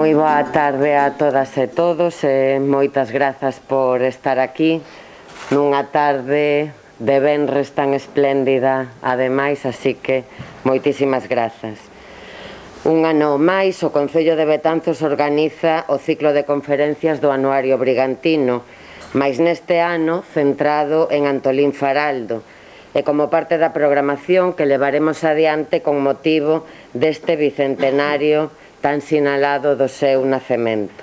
Moi boa tarde a todas e todos e moitas grazas por estar aquí nunha tarde de venres tan espléndida ademais, así que moitísimas grazas. Un ano máis o Concello de Betanzos organiza o ciclo de conferencias do Anuario Brigantino, mais neste ano centrado en Antolín Faraldo, e como parte da programación que levaremos adiante con motivo deste bicentenario tan sinalado do seu nacemento.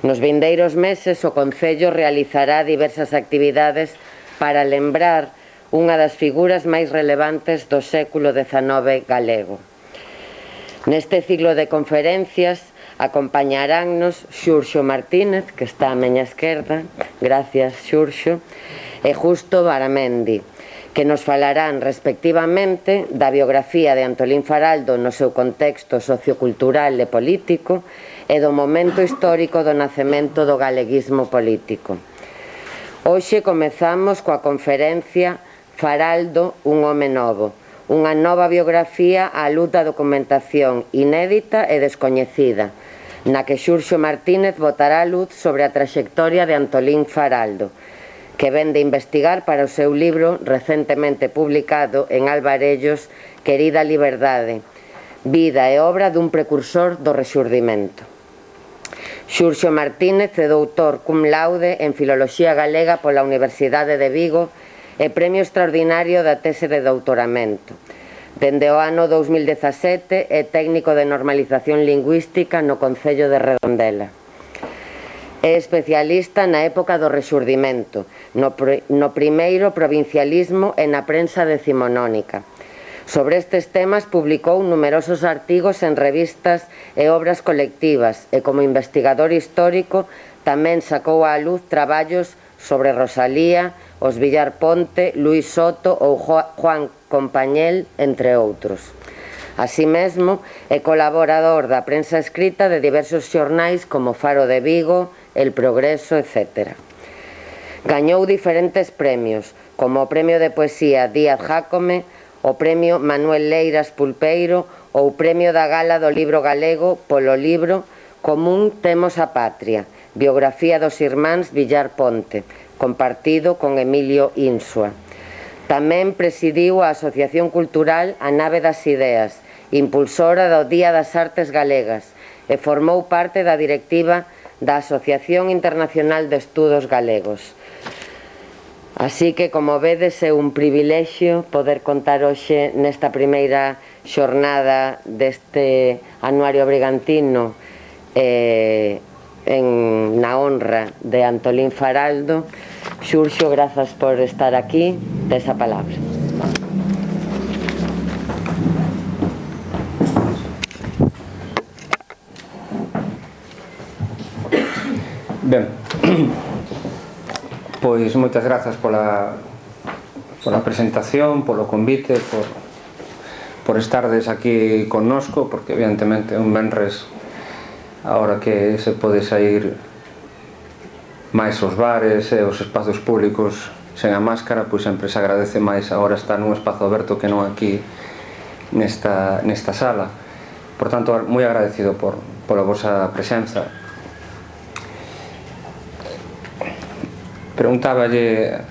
Nos vindeiros meses o Concello realizará diversas actividades para lembrar unha das figuras máis relevantes do século XIX galego. Neste ciclo de conferencias acompañaránnos Xurxo Martínez, que está á miña esquerda, gracias Xurxo, e Justo Baramendi, que nos falarán respectivamente da biografía de Antolín Faraldo no seu contexto sociocultural e político e do momento histórico do nacemento do galeguismo político. Hoxe comezamos coa conferencia Faraldo, un home novo, unha nova biografía á luz da documentación inédita e descoñecida, na que Xurxo Martínez botará a luz sobre a traxectoria de Antolín Faraldo, que ven de investigar para o seu libro recentemente publicado en Alvarellos, Querida Liberdade, vida e obra dun precursor do Rexurdimento. Xurxo Martínez é doutor cum laude en Filoloxía Galega pola Universidade de Vigo e premio extraordinario da tese de doutoramento. Dende o ano 2017 é técnico de normalización lingüística no Concello de Redondela. É especialista na época do Rexurdimento, no primeiro provincialismo e na prensa decimonónica. Sobre estes temas publicou numerosos artigos en revistas e obras colectivas e como investigador histórico tamén sacou á luz traballos sobre Rosalía, os Villar Ponte, Luis Soto ou Juan Compañel, entre outros. Así mesmo, é colaborador da prensa escrita de diversos xornais como Faro de Vigo, El Progreso, etc. Gañou diferentes premios, como o Premio de Poesía Díaz Jácome, o Premio Manuel Leiras Pulpeiro ou o Premio da Gala do Libro Galego polo libro Común Temos a Patria, biografía dos irmáns Villar Ponte, compartido con Emilio Insua. Tamén presidiu a Asociación Cultural A Nave das Ideas, impulsora do Día das Artes Galegas, e formou parte da directiva da Asociación Internacional de Estudos Galegos. Así que, como vedes, é un privilexio poder contar hoxe nesta primeira xornada deste Anuario Brigantino na honra de Antolín Faraldo. Xurxo, grazas por estar aquí. Tes a palabra. Ben, pois moitas grazas pola presentación, polo convite, por estardes aquí connosco, porque evidentemente un venres, ahora que se pode sair máis aos bares e aos espazos públicos sen a máscara, pois sempre se agradece máis agora estar nun espazo aberto que non aquí nesta sala. Por tanto, moi agradecido pola vosa presenza. Preguntáballe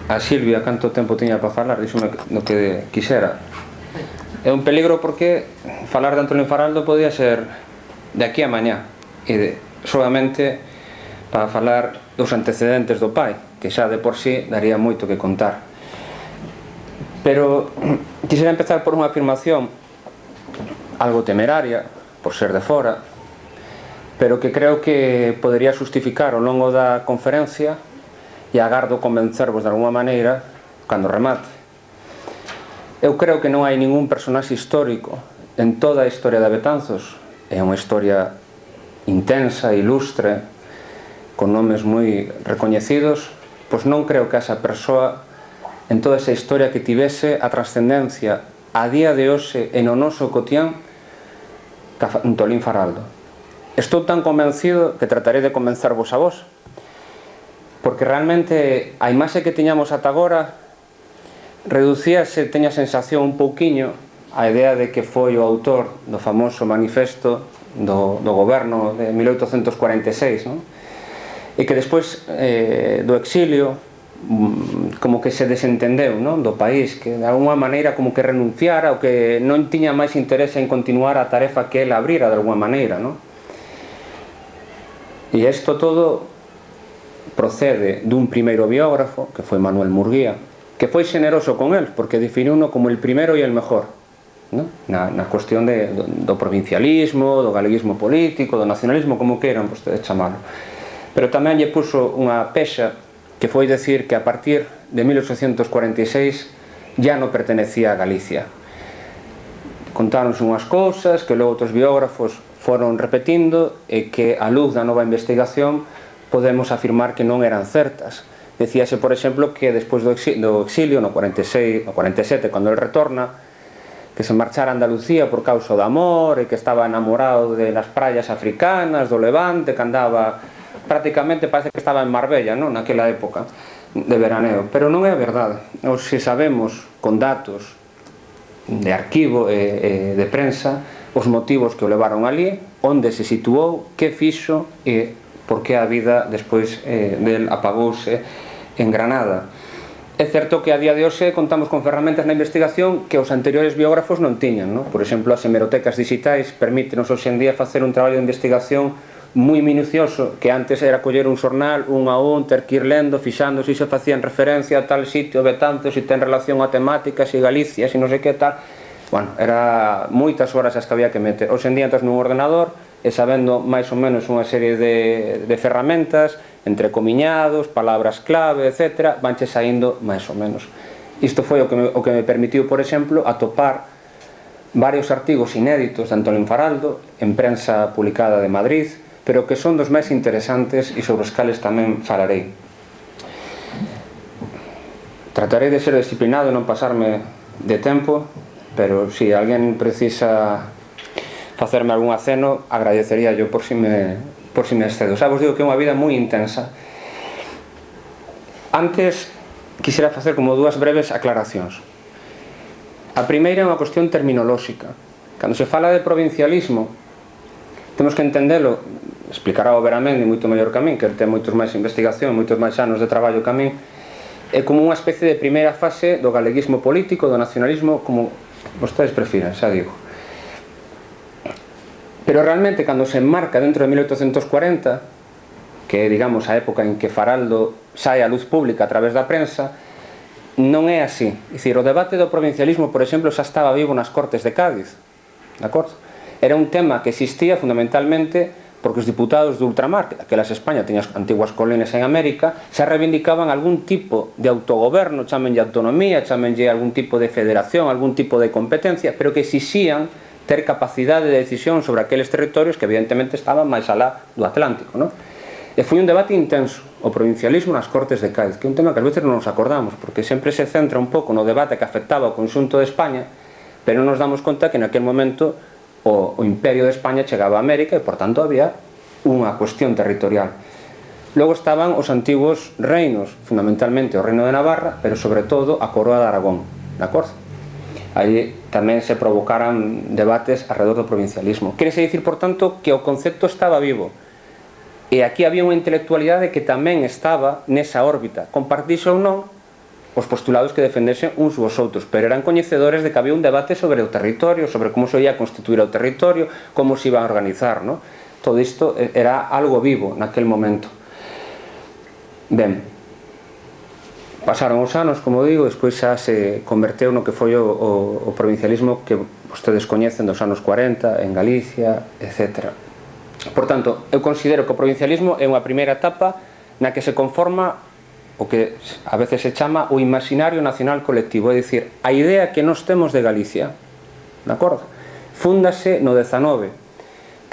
a Silvia canto tempo tiña para falar, díxome no que quixera. É un peligro porque falar de Antolín Faraldo podía ser de aquí a mañá, e solamente para falar dos antecedentes do pai, que xa de por sí daría moito que contar. Pero quixera empezar por unha afirmación algo temeraria, por ser de fora, pero que creo que podería justificar ao longo da conferencia e agardo convencervos de alguma maneira cando remate. Eu creo que non hai ningún personaxe histórico en toda a historia de Betanzos, é unha historia intensa, ilustre, con nomes moi recoñecidos, pois non creo que esa persoa en toda esa historia que tivese a trascendencia a día de hoxe e no noso cotián que Antolín Faraldo. Estou tan convencido que trataré de convencervos a vos, porque realmente a imaxe que tiñamos ata agora reducíase, teña a sensación un pouquiño a idea de que foi o autor do famoso manifesto do goberno de 1846, non? E que despois do exilio como que se desentendeu, non, do país, que de alguma maneira como que renunciara ou que non tiña máis interese en continuar a tarefa que ele abrira de alguma maneira, non? E isto todo procede dun primeiro biógrafo, que foi Manuel Murguía, que foi xeneroso con el, porque definiuno como el primero e el mejor, non? Na cuestión do provincialismo, do galeguismo político, do nacionalismo, como queiran vostedes chamalo. Pero tamén lle puso unha pexa que foi decir que a partir de 1846 ya non pertenecía a Galicia. Contáronse unhas cousas que logo outros biógrafos foron repetindo e que a luz da nova investigación podemos afirmar que non eran certas. Decíase, por exemplo, que despois do exilio, no 46, no 47, cando el retorna, que se marchara a Andalucía por causa do amor e que estaba enamorado de las praias africanas, do Levante, que andaba prácticamente, parece que estaba en Marbella, non? Naquela época de veraneo, pero non é a verdade. Se sabemos con datos de arquivo e de prensa os motivos que o levaron ali, onde se situou, que fixo e por que a vida despois del apagouse en Granada. É certo que a día de hoxe contamos con ferramentas na investigación que os anteriores biógrafos non tiñan, non? Por exemplo, as hemerotecas digitais permítenos hoxe en día facer un traballo de investigación moi minucioso, que antes era coller un xornal un a un, ter que ir lendo, fixando se facían referencia a tal sitio, Betanzo, se ten relación a temática, se Galicia, se non sei que tal. Bueno, era moitas horas as que había que meter. Hoxe en día entras nun ordenador e sabendo máis ou menos unha serie de ferramentas, entre comiñados, palabras clave, etc., vanche saindo máis ou menos. Isto foi o que me permitiu, por exemplo, atopar varios artigos inéditos de Antolín Faraldo en prensa publicada de Madrid, pero que son dos máis interesantes e sobre os cales tamén falarei. Tratarei de ser disciplinado e non pasarme de tempo, pero se alguén precisa facerme algún aceno, agradecería yo por si me excedo. Xa vos digo que é unha vida moi intensa. Antes, quixera facer como dúas breves aclaracións. A primeira é unha cuestión terminolóxica. Cando se fala de provincialismo, temos que entendelo, explicará o Veramendi moito mellor que a min, que ten moitos máis investigación, moitos máis anos de traballo que a min, é como unha especie de primeira fase do galeguismo político, do nacionalismo, como vostedes prefiran, xa digo. Pero realmente, cando se enmarca dentro de 1840, que é, digamos, a época en que Faraldo sae á luz pública a través da prensa, non é así. É dicir, o debate do provincialismo, por exemplo, xa estaba vivo nas Cortes de Cádiz, de acordo? Era un tema que existía fundamentalmente porque os diputados do ultramar, que daquelas España tiña as antiguas colonias en América, xa reivindicaban algún tipo de autogoberno, chámenlle autonomía, chámenlle algún tipo de federación, algún tipo de competencia, pero que exixían ter capacidade de decisión sobre aqueles territorios que evidentemente estaban máis alá do Atlántico, non? E foi un debate intenso, o provincialismo nas Cortes de Cádiz, que é un tema que ás veces non nos acordamos, porque sempre se centra un pouco no debate que afectaba ao conxunto de España, pero non nos damos conta que naquele momento o Imperio de España chegaba a América e, por tanto, había unha cuestión territorial. Logo estaban os antigos reinos, fundamentalmente o Reino de Navarra, pero sobre todo a Coroa de Aragón, de acordo? Aí tamén se provocaran debates alrededor do provincialismo. Quérese dicir, por tanto, que o concepto estaba vivo. E aquí había unha intelectualidade que tamén estaba nesa órbita, compartise ou non os postulados que defendesen uns vos outros, pero eran coñecedores de que había un debate sobre o territorio, sobre como se ia constituir o territorio, como se iba a organizar, non? Todo isto era algo vivo naquel momento. Ben, pasaron os anos, como digo, despois xa se converteu no que foi o provincialismo que vostedes coñecen dos anos 40 en Galicia, etc. Por tanto, eu considero que o provincialismo é unha primeira etapa na que se conforma o que a veces se chama o imaginario nacional colectivo, é dicir, a idea que nós temos de Galicia, de acordo? Fúndase no 19.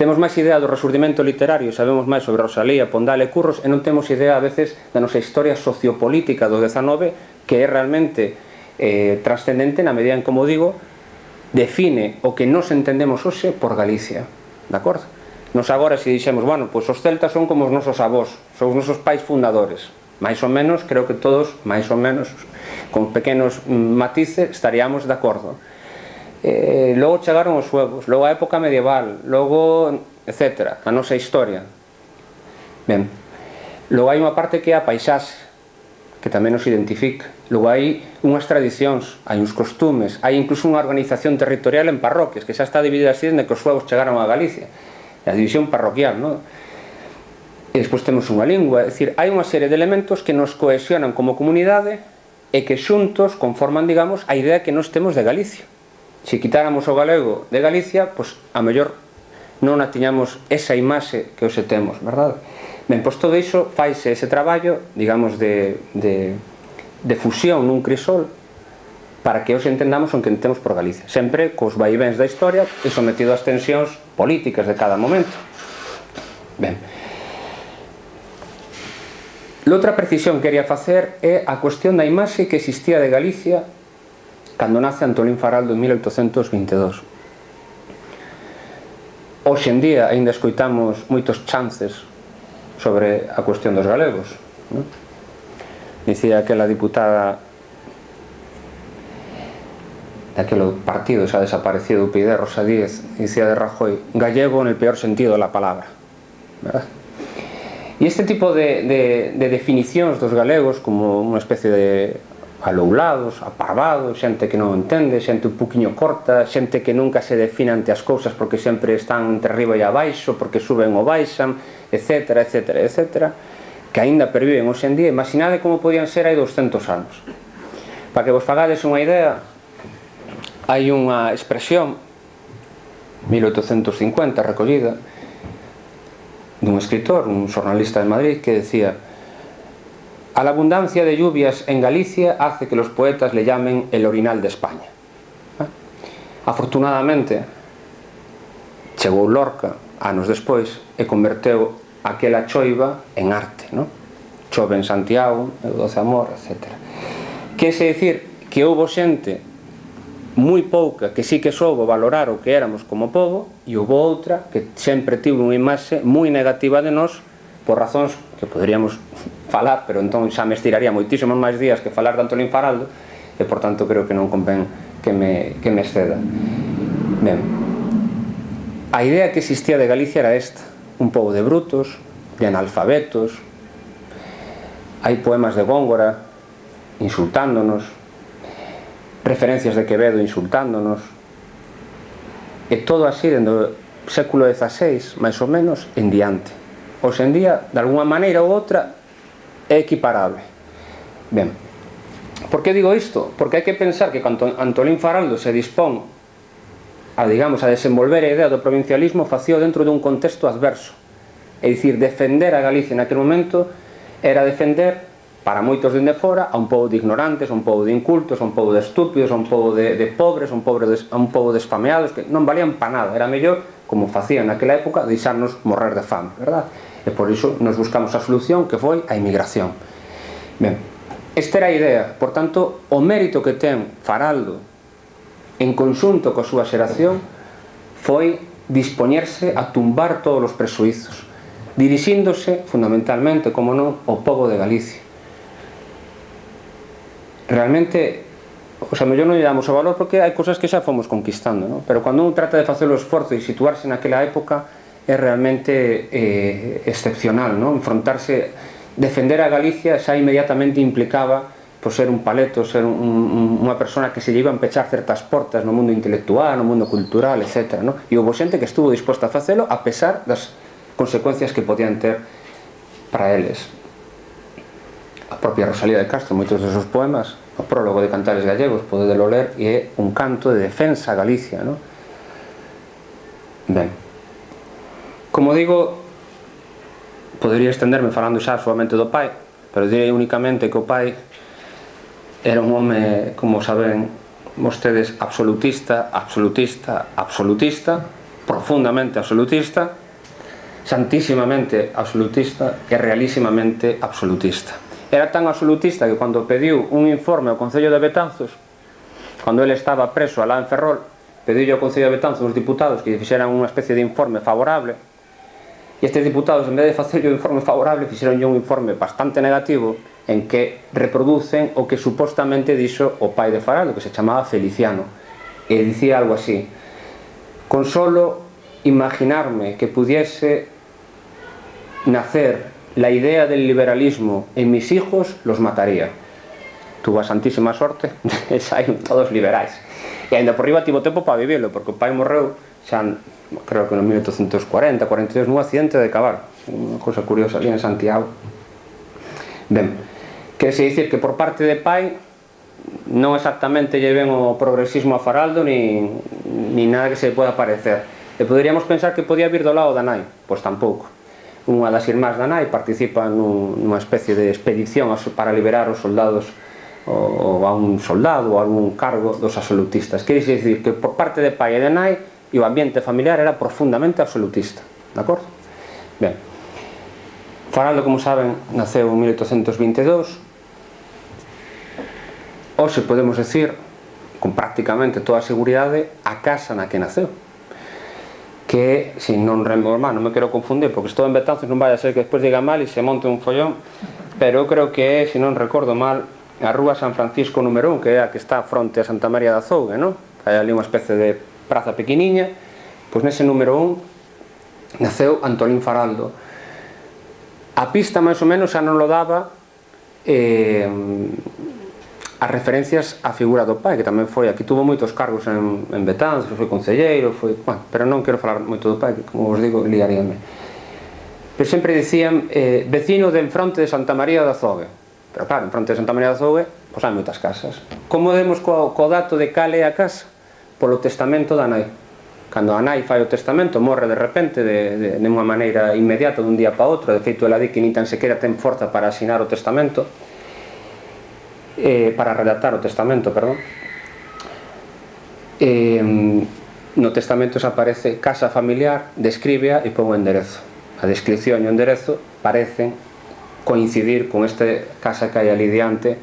Temos máis idea do resurdimento literario, sabemos máis sobre Rosalía, Pondal e Curros, e non temos idea a veces da nosa historia sociopolítica do 19, que é realmente trascendente na medida en, como digo, define o que nos entendemos hoxe por Galicia, de acordo? Nos agora, se dixemos, bueno, pois os celtas son como os nosos avós, son os nosos pais fundadores, máis ou menos, creo que todos, máis ou menos, con pequenos matices, estaríamos de acordo. Logo chegaron os suevos, logo a época medieval, logo etc. A nosa historia. Ben, logo hai unha parte que é a paisaxe, que tamén nos identifica. Logo hai unhas tradicións, hai uns costumes, hai incluso unha organización territorial en parroquias, que xa está dividida así desde que os suevos chegaron a Galicia. A división parroquial, non? E despois temos unha lingua, é dicir, hai unha serie de elementos que nos cohesionan como comunidade e que xuntos conforman, digamos, a idea que nos temos de Galicia. Se quitáramos o galego de Galicia, pois a mellor non a tiñamos esa imaxe que hoxe temos, verdade? Ben, pois todo iso faise ese traballo, digamos, de fusión nun crisol para que hoxe entendamos o que entendemos por Galicia, sempre cos vaivens da historia e sometido ás tensións políticas de cada momento. Ben, l'outra precisión que quería facer é a cuestión da imaxe que existía de Galicia cando nace Antolín Faraldo en 1822. Hoxe en día aínda escoitamos moitos chances sobre a cuestión dos galegos, non? Dicía aquela diputada daquele partido xa desaparecido, UPyD, Rosa Díez, dicía de Rajoy, gallego en el peor sentido da palabra, verdad? E este tipo de definicións dos galegos como unha especie de aloulados, aparvados, xente que non entende, xente un poquinho corta, xente que nunca se define ante as cousas porque sempre están entre arriba e abaixo, porque suben ou baixan, etc, etc, etc, que aínda perviven hoxe en día. Imaginade como podían ser hai 200 anos. Para que vos fagades unha idea, hai unha expresión 1850 recollida dun escritor, un xornalista de Madrid, que decía: a la abundancia de lluvias en Galicia hace que los poetas le llamen el orinal de España. Afortunadamente chegou Lorca anos despois e converteu aquela choiva en arte, non? Chove en Santiago, o doce amor, etc. Que se dicir que houbo xente moi pouca que sí que soubo valorar o que éramos como pobo, e houve outra que sempre tivo unha imaxe moi negativa de nós por razóns que poderíamos falar, pero entón xa me estiraría moitísimos máis días que falar de Antolín Faraldo, e por tanto creo que non convén que me exceda. Ben, a idea que existía de Galicia era esta: un pobo de brutos, de analfabetos. Hai poemas de Góngora insultándonos, referencias de Quevedo insultándonos, e todo así dende o século XVI, máis ou menos, en diante. Hoxe en día, de alguna maneira ou outra, é equiparable. Ben, por que digo isto? Porque hai que pensar que cando Antolín Faraldo se dispón a, digamos, a desenvolver a idea do provincialismo, facío dentro dun contexto adverso. É dicir, defender a Galicia naquele momento era defender, para moitos dende fora, a un pobo de ignorantes, a un pobo de incultos, a un pobo de estúpidos, a un pobo de pobres, a un pobo de esfameados, que non valían pa nada. Era mellor, como facían naquela época, deixarnos morrer de fame, verdad? E por iso nos buscamos a solución, que foi a inmigración. Ben, esta era a idea. Por tanto, o mérito que ten Faraldo en conxunto coa súa xeración foi dispoñerse a tumbar todos os presuizos, dirixíndose fundamentalmente, como non, ao pobo de Galicia. Realmente, o sea, mellor non lle damos o valor porque hai cousas que xa fomos conquistando, non? Pero cando un trata de facer o esforzo e situarse naquela época, é realmente excepcional, non? Enfrontarse, defender a Galicia xa inmediatamente implicaba por ser un paleto, ser unha persona que se lle iban pechar certas portas no mundo intelectual, no mundo cultural, etc. E houve xente que estuvo disposta a facelo a pesar das consecuencias que podían ter para eles. A propia Rosalía de Castro, moitos dos seus poemas, o prólogo de Cantares Gallegos, podedelo ler, e é un canto de defensa a Galicia, non? Ben, como digo, podería estenderme falando xa solamente do pai, pero direi únicamente que o pai era un home, como saben vostedes, absolutista, profundamente absolutista, santísimamente absolutista e realísimamente absolutista. Era tan absolutista que cando pediu un informe ao Concello de Betanzos, cando ele estaba preso alá en Ferrol, pediu ao Concello de Betanzos os diputados que lle fixeran unha especie de informe favorable, e estes diputados, en vez de facer o informe favorable, fixeron un informe bastante negativo en que reproducen o que supostamente dixo o pai de Faraldo, que se chamaba Feliciano, e dicía algo así: con solo imaginarme que pudiese nacer la idea del liberalismo en mis hijos, los mataría. Tuvo a santísima sorte de saír todos liberais. E ainda por riba tivo tempo para vivilo, porque o pai morreu xa, creo que no 1840, 42, nun accidente de cabalo. Unha cousa curiosa ali en Santiago. Ben, quer se dicir que por parte de pai non exactamente lle ven o progresismo a Faraldo ni nada que se poda parecer. E poderíamos pensar que podía vir do lado da nai. Pois tampouco. Unha das irmás da nai participa nunha especie de expedición para liberar os soldados ou a un soldado ou a algún cargo dos absolutistas. Quer dicir que por parte de pai e de nai e o ambiente familiar era profundamente absolutista. De acordo? Ben, Faraldo, como saben, naceu en 1822. Hoxe podemos decir, con prácticamente toda a seguridade, a casa na que naceu. Que, se non non me quero confundir, porque estou en Betanzos, non vai a ser que despois diga mal e se monte un follón, pero eu creo que é, se non recordo mal, a rúa San Francisco número 1, que é a que está fronte a Santa María de Azougue, non? Hai ali unha especie de praza pequeniña, pois nese número 1 naceu Antolín Faraldo. A pista, máis ou menos, xa non lo daba as referencias á figura do pai, que tamén foi, aquí tuvo moitos cargos en Betanzos, foi concelleiro, foi, bueno, pero non quero falar moito do pai, que, como vos digo, liaríame. Pero sempre dicían vecino de enfronte de Santa María de Azougue. Pero claro, en fronte de Santa María de Azougue, pois hai moitas casas. Como demos co dato de cal é a casa? Polo testamento da nai. Cando a nai fai o testamento, morre de repente, de unha maneira inmediata, dun día para outro. De feito, ela di que ni tan sequera ten forza para asinar o testamento, para redactar o testamento, perdón. No testamento se aparece casa familiar, descríbea e pon o enderezo. A descripción e o enderezo parecen coincidir con esta casa que hai ali diante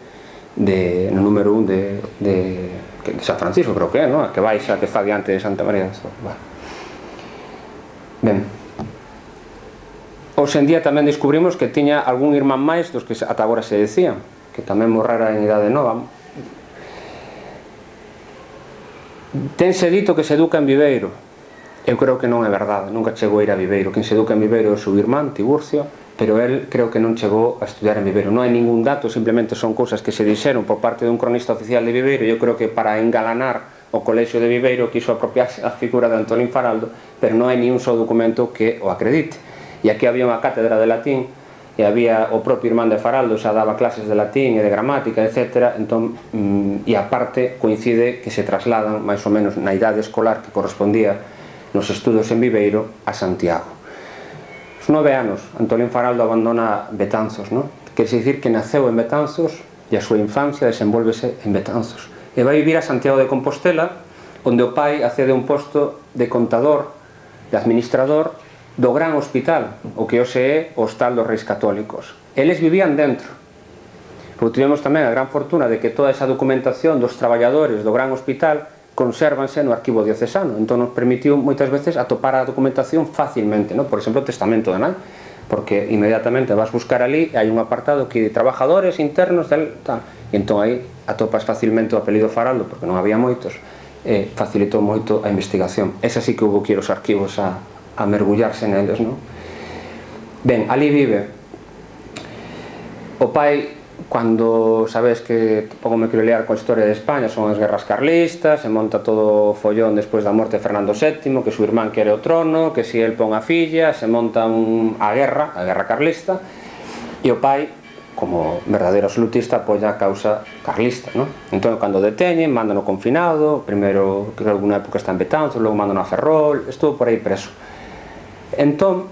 no número 1 de San Francisco, creo que é, non? A que baixa, que está diante de Santa María. Ben, hoxe en día tamén descubrimos que tiña algún irmán máis dos que ata agora se decían, que tamén morrera en idade nova. Tense dito que se educa en Viveiro. Eu creo que non é verdade, nunca chegou a ir a Viveiro. Quen se educa en Viveiro é o seu irmán, Tiburcio, pero el creo que non chegou a estudiar en Viveiro. Non hai ningún dato, simplemente son cousas que se dixeron por parte dun cronista oficial de Viveiro. Eu creo que para engalanar o colexio de Viveiro quiso apropiarse a figura de Antolín Faraldo, pero non hai ni un só documento que o acredite. E aquí había unha cátedra de latín e había o propio irmán de Faraldo, xa daba clases de latín e de gramática, etc. Entón, e aparte coincide que se trasladan máis ou menos na idade escolar que correspondía nos estudos en Viveiro a Santiago. Os 9 anos, Antolín Faraldo abandona Betanzos, non? Quer dicir que naceu en Betanzos e a súa infancia desenvolvese en Betanzos. E vai vivir a Santiago de Compostela, onde o pai accede a un posto de contador, de administrador, do gran hospital, o que hoxe é o Hostal dos Reis Católicos. Eles vivían dentro, porque tivemos tamén a gran fortuna de que toda esa documentación dos traballadores do gran hospital consérvanse no arquivo diocesano, entón nos permitiu moitas veces atopar a documentación facilmente, non? Por exemplo, o testamento da nai, porque inmediatamente vas buscar ali e hai un apartado que de trabajadores internos tal, e entón aí atopas facilmente o apelido Faraldo, porque non había moitos, e facilitou moito a investigación. Esa sí que hubo que ir os arquivos a mergullarse neles, non? Ben, ali vive o pai. Cando sabes que tampouco me quero liar coa historia de España, son as guerras carlistas, se monta todo o follón despois da morte de Fernando VII, que o seu irmán quere o trono, que si el pon a filla, se monta a guerra carlista, e o pai, como verdadeiro absolutista, apoia a causa carlista, non? Entón, cando deteñen, mandan o confinado, primeiro, creo que alguna época está en Betanzos, logo mandan a Ferrol, estuvo por aí preso. Entón,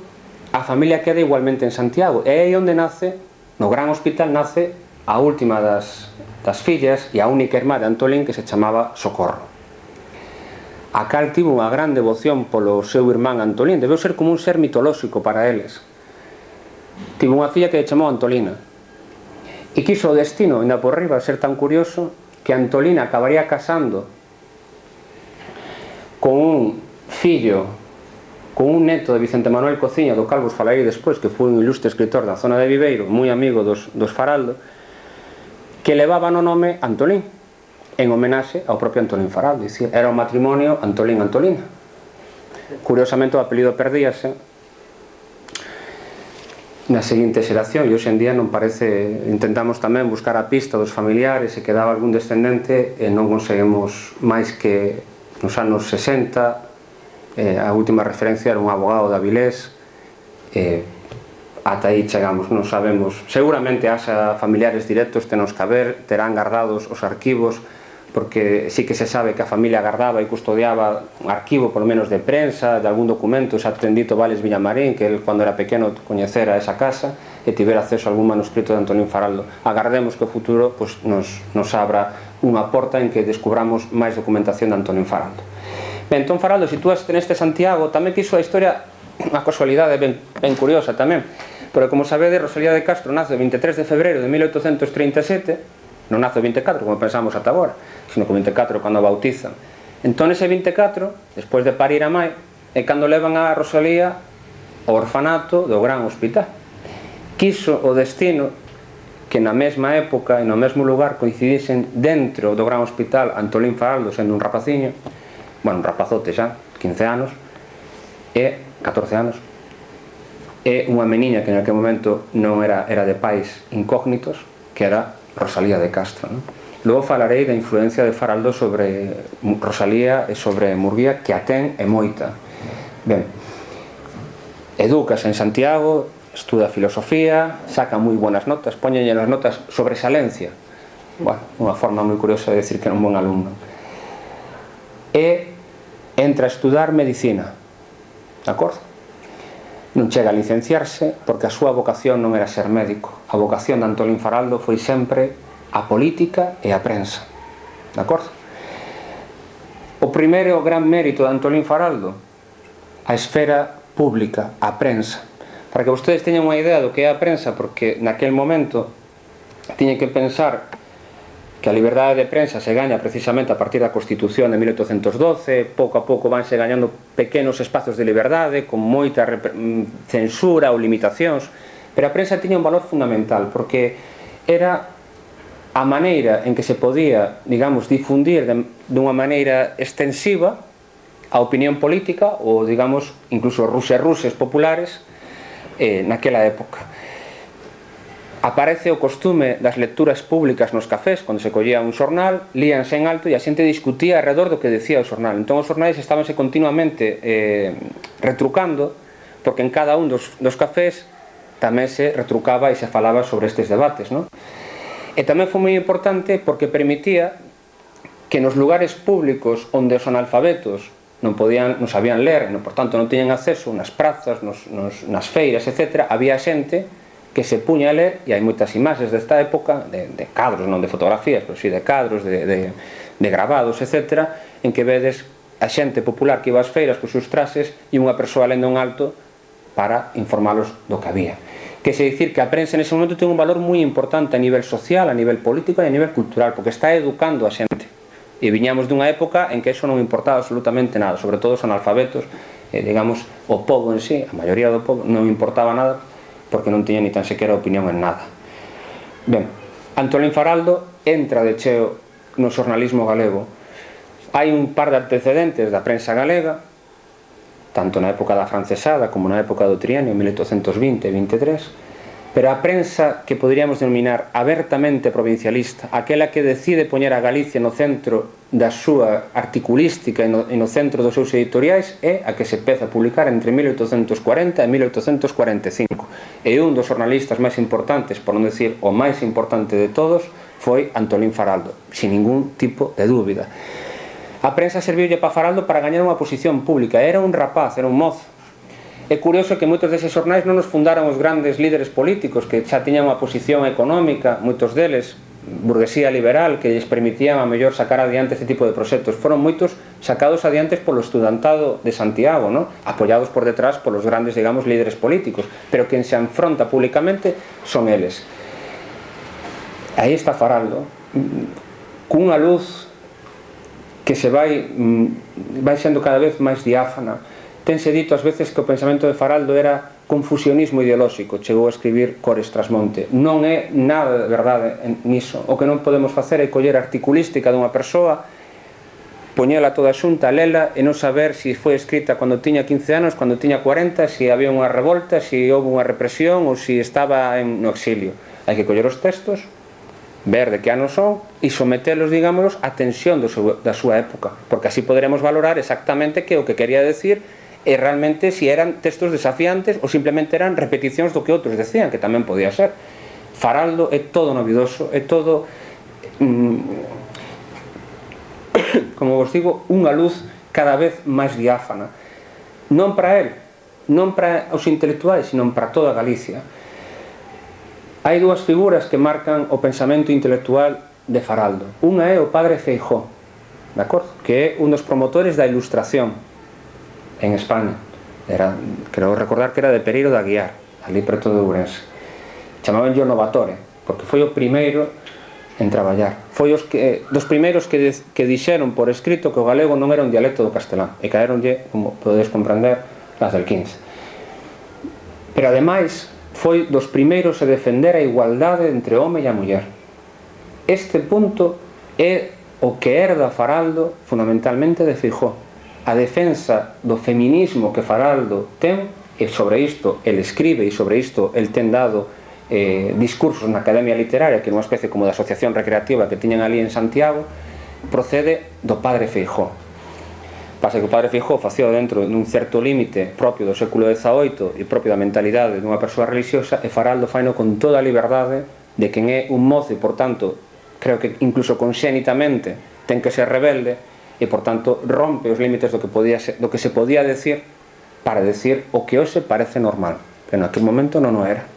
a familia queda igualmente en Santiago, e aí onde nace, no gran hospital, nace a última das fillas e a única irmá de Antolín, que se chamaba Socorro. A cal tivo unha gran devoción polo seu irmán Antolín, debeu ser como un ser mitolóxico para eles. Tivo unha filla que se chamou Antolina, e quiso o destino, ainda por riba, ser tan curioso, que Antolina acabaría casando con un fillo, con un neto de Vicente Manuel Cociña, do cal vos falarei despois, que foi un ilustre escritor da zona de Viveiro, moi amigo dos Faraldo, que levaba no nome Antolín, en homenaxe ao propio Antolín Faraldo. Era o matrimonio Antolín-Antolina. Curiosamente o apelido perdíase na seguinte xeración e hoxe en día non parece, intentamos tamén buscar a pista dos familiares e quedaba algún descendente e non conseguimos máis que nos anos 60 a última referencia era un abogado de Avilés ata aí chegamos, non sabemos seguramente haxa familiares directos tenos que haber, terán guardados os arquivos porque sí que se sabe que a familia guardaba e custodiaba un arquivo, polo menos de prensa, de algún documento, xa ten dito Vales Villamarín, que el, cando era pequeno, coñecera esa casa e tivera acceso a algún manuscrito de Antolín Faraldo. Agardemos que o futuro pues, nos abra unha porta en que descubramos máis documentación de Antolín Faraldo. Ben, entón Faraldo, sitúaste neste Santiago, tamén quiso a historia, unha casualidade ben curiosa tamén, pero como sabedes, Rosalía de Castro nace o 23 de febreiro de 1837, non nace o 24, como pensamos ata agora, sino que o 24 cando a bautizan. Entón ese 24, despois de parir a mai, é cando levan a Rosalía ao orfanato do Gran Hospital. Quiso o destino que na mesma época e no mesmo lugar coincidisen dentro do Gran Hospital Antolín Faraldo, sendo un rapaciño, bueno, un rapazote xa, 15 anos, e 14 anos, e unha meniña que en aquel momento non era de pais incógnitos, que era Rosalía de Castro, ¿no? Logo falarei da influencia de Faraldo sobre Rosalía e sobre Murguía, que a ten e moita. Ben, edúcase en Santiago, estuda filosofía, saca moi buenas notas, póñenlle as notas sobresalencia, bueno, unha forma moi curiosa de decir que era un bon alumno, e entra a estudar medicina, de acordo? Non chega a licenciarse porque a súa vocación non era ser médico. A vocación de Antolín Faraldo foi sempre a política e a prensa, de acordo? O primeiro gran mérito de Antolín Faraldo, a esfera pública, a prensa. Para que vostedes teñan unha idea do que é a prensa, porque naquel momento tiñen que pensar que a liberdade de prensa se gaña precisamente a partir da Constitución de 1812, pouco a pouco vanse gañando pequenos espacios de liberdade, con moita censura ou limitacións, pero a prensa tiña un valor fundamental, porque era a maneira en que se podía, digamos, difundir dunha maneira extensiva a opinión política, ou, digamos, incluso ruses populares, naquela época. Aparece o costume das lecturas públicas nos cafés, cando se collía un xornal, líanse en alto e a xente discutía alrededor do que decía o xornal. Entón os xornais estábanse continuamente retrucando, porque en cada un dos cafés tamén se retrucaba e se falaba sobre estes debates, non? E tamén foi moi importante porque permitía que nos lugares públicos onde os analfabetos non sabían ler, por tanto non tiñan acceso, nas prazas, nas feiras, etc., había xente que se puña a ler, e hai moitas imaxes desta época, de cadros, non de fotografías, pero si de cadros, de gravados, etc., en que vedes a xente popular que iba ás feiras cos seus traxes e unha persoa lendo en alto para informalos do que había. Que se dicir que a prensa nese momento ten un valor moi importante a nivel social, a nivel político e a nivel cultural, porque está educando a xente. E viñamos dunha época en que eso non importaba absolutamente nada, sobre todo os analfabetos, digamos, o pobo en sí, a maioría do pobo, non importaba nada, porque non tiña ni tan sequera opinión en nada. Ben, Antolín Faraldo entra de cheo no xornalismo galego. Hai un par de antecedentes da prensa galega, tanto na época da francesada como na época do trienio, 1820 e 23, pero a prensa que poderíamos denominar abertamente provincialista, aquela que decide poñer a Galicia no centro da súa articulística e no centro dos seus editoriais, é a que se empeza a publicar entre 1840 e 1845. E un dos xornalistas máis importantes, por non decir o máis importante de todos, foi Antolín Faraldo, sin ningún tipo de dúbida. A prensa serviulle para Faraldo para gañar unha posición pública. Era un rapaz, era un mozo. É curioso que moitos deses xornais non nos fundaron os grandes líderes políticos que xa tiñan unha posición económica, moitos deles, burguesía liberal, que lles permitían a mellor sacar adiante este tipo de proxectos. Foron moitos sacados adiante polo estudantado de Santiago, ¿no? Apoyados por detrás polos grandes, digamos, líderes políticos, pero quen se enfronta públicamente son eles. Aí está Faraldo, cunha luz que se vai sendo cada vez máis diáfana. Tense dito ás veces que o pensamento de Faraldo era confusionismo ideolóxico, chegou a escribir Cores Trasmonte. Non é nada de verdade niso. O que non podemos facer é coller a articulística dunha persoa poñela toda xunta, lela e non saber se foi escrita cando tiña 15 anos, cando tiña 40, se había unha revolta, se houve unha represión ou se estaba no exilio. Hai que coller os textos, ver de que ano son e sometelos, digámoslos, á tensión da súa época, porque así poderemos valorar exactamente que o que quería decir e realmente se eran textos desafiantes ou simplemente eran repeticións do que outros decían, que tamén podía ser. Faraldo é todo novidoso, é todo, como vos digo, unha luz cada vez máis diáfana, non para él, non para os intelectuais, sino para toda Galicia. Hai dúas figuras que marcan o pensamento intelectual de Faraldo. Unha é o padre Feijóo, de acordo? Que é un dos promotores da Ilustración en España. Creo recordar que era de Pereiro de Aguiar, ali preto de Ourense. Chamaban yo Novatore, porque foi o primeiro en traballar. Foi dos primeiros que dixeron por escrito que o galego non era un dialecto do castelán, e caeronlle, como podedes comprender, las del 15. Pero ademais foi dos primeiros a defender a igualdade entre o home e a muller. Este punto é o que herda Faraldo fundamentalmente de Feijóo. A defensa do feminismo que Faraldo ten, e sobre isto el escribe, e sobre isto el ten dado discursos na Academia Literaria, que é unha especie como de asociación recreativa que tiñan ali en Santiago, procede do padre Feijóo. Pasa que o padre Feijóo facía dentro dun certo límite propio do século XVIII e propio da mentalidade dunha persoa religiosa, e Faraldo faino con toda a liberdade de quen é un mozo e, por tanto, creo que incluso conxénitamente ten que ser rebelde e, por tanto, rompe os límites do que se podía decir para decir o que hoxe parece normal, que naquele momento non o era.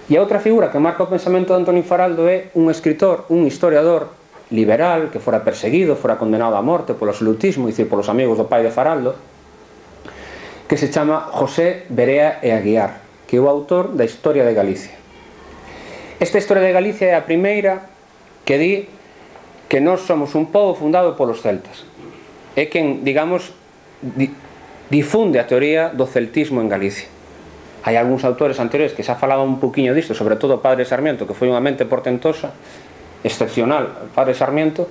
E a outra figura que marca o pensamento de Antonín Faraldo é un escritor, un historiador liberal, que fora perseguido, fora condenado a morte polo absolutismo, dicir, polos amigos do pai de Faraldo, que se chama José Berea e Aguiar, que é o autor da Historia de Galicia. Esta Historia de Galicia é a primeira que di que nós somos un pobo fundado polos celtas. É quen, digamos, difunde a teoría do celtismo en Galicia. Hai algúns autores anteriores que xa falaban un poquinho disto, sobre todo o padre Sarmiento, que foi unha mente portentosa, excepcional, o padre Sarmiento,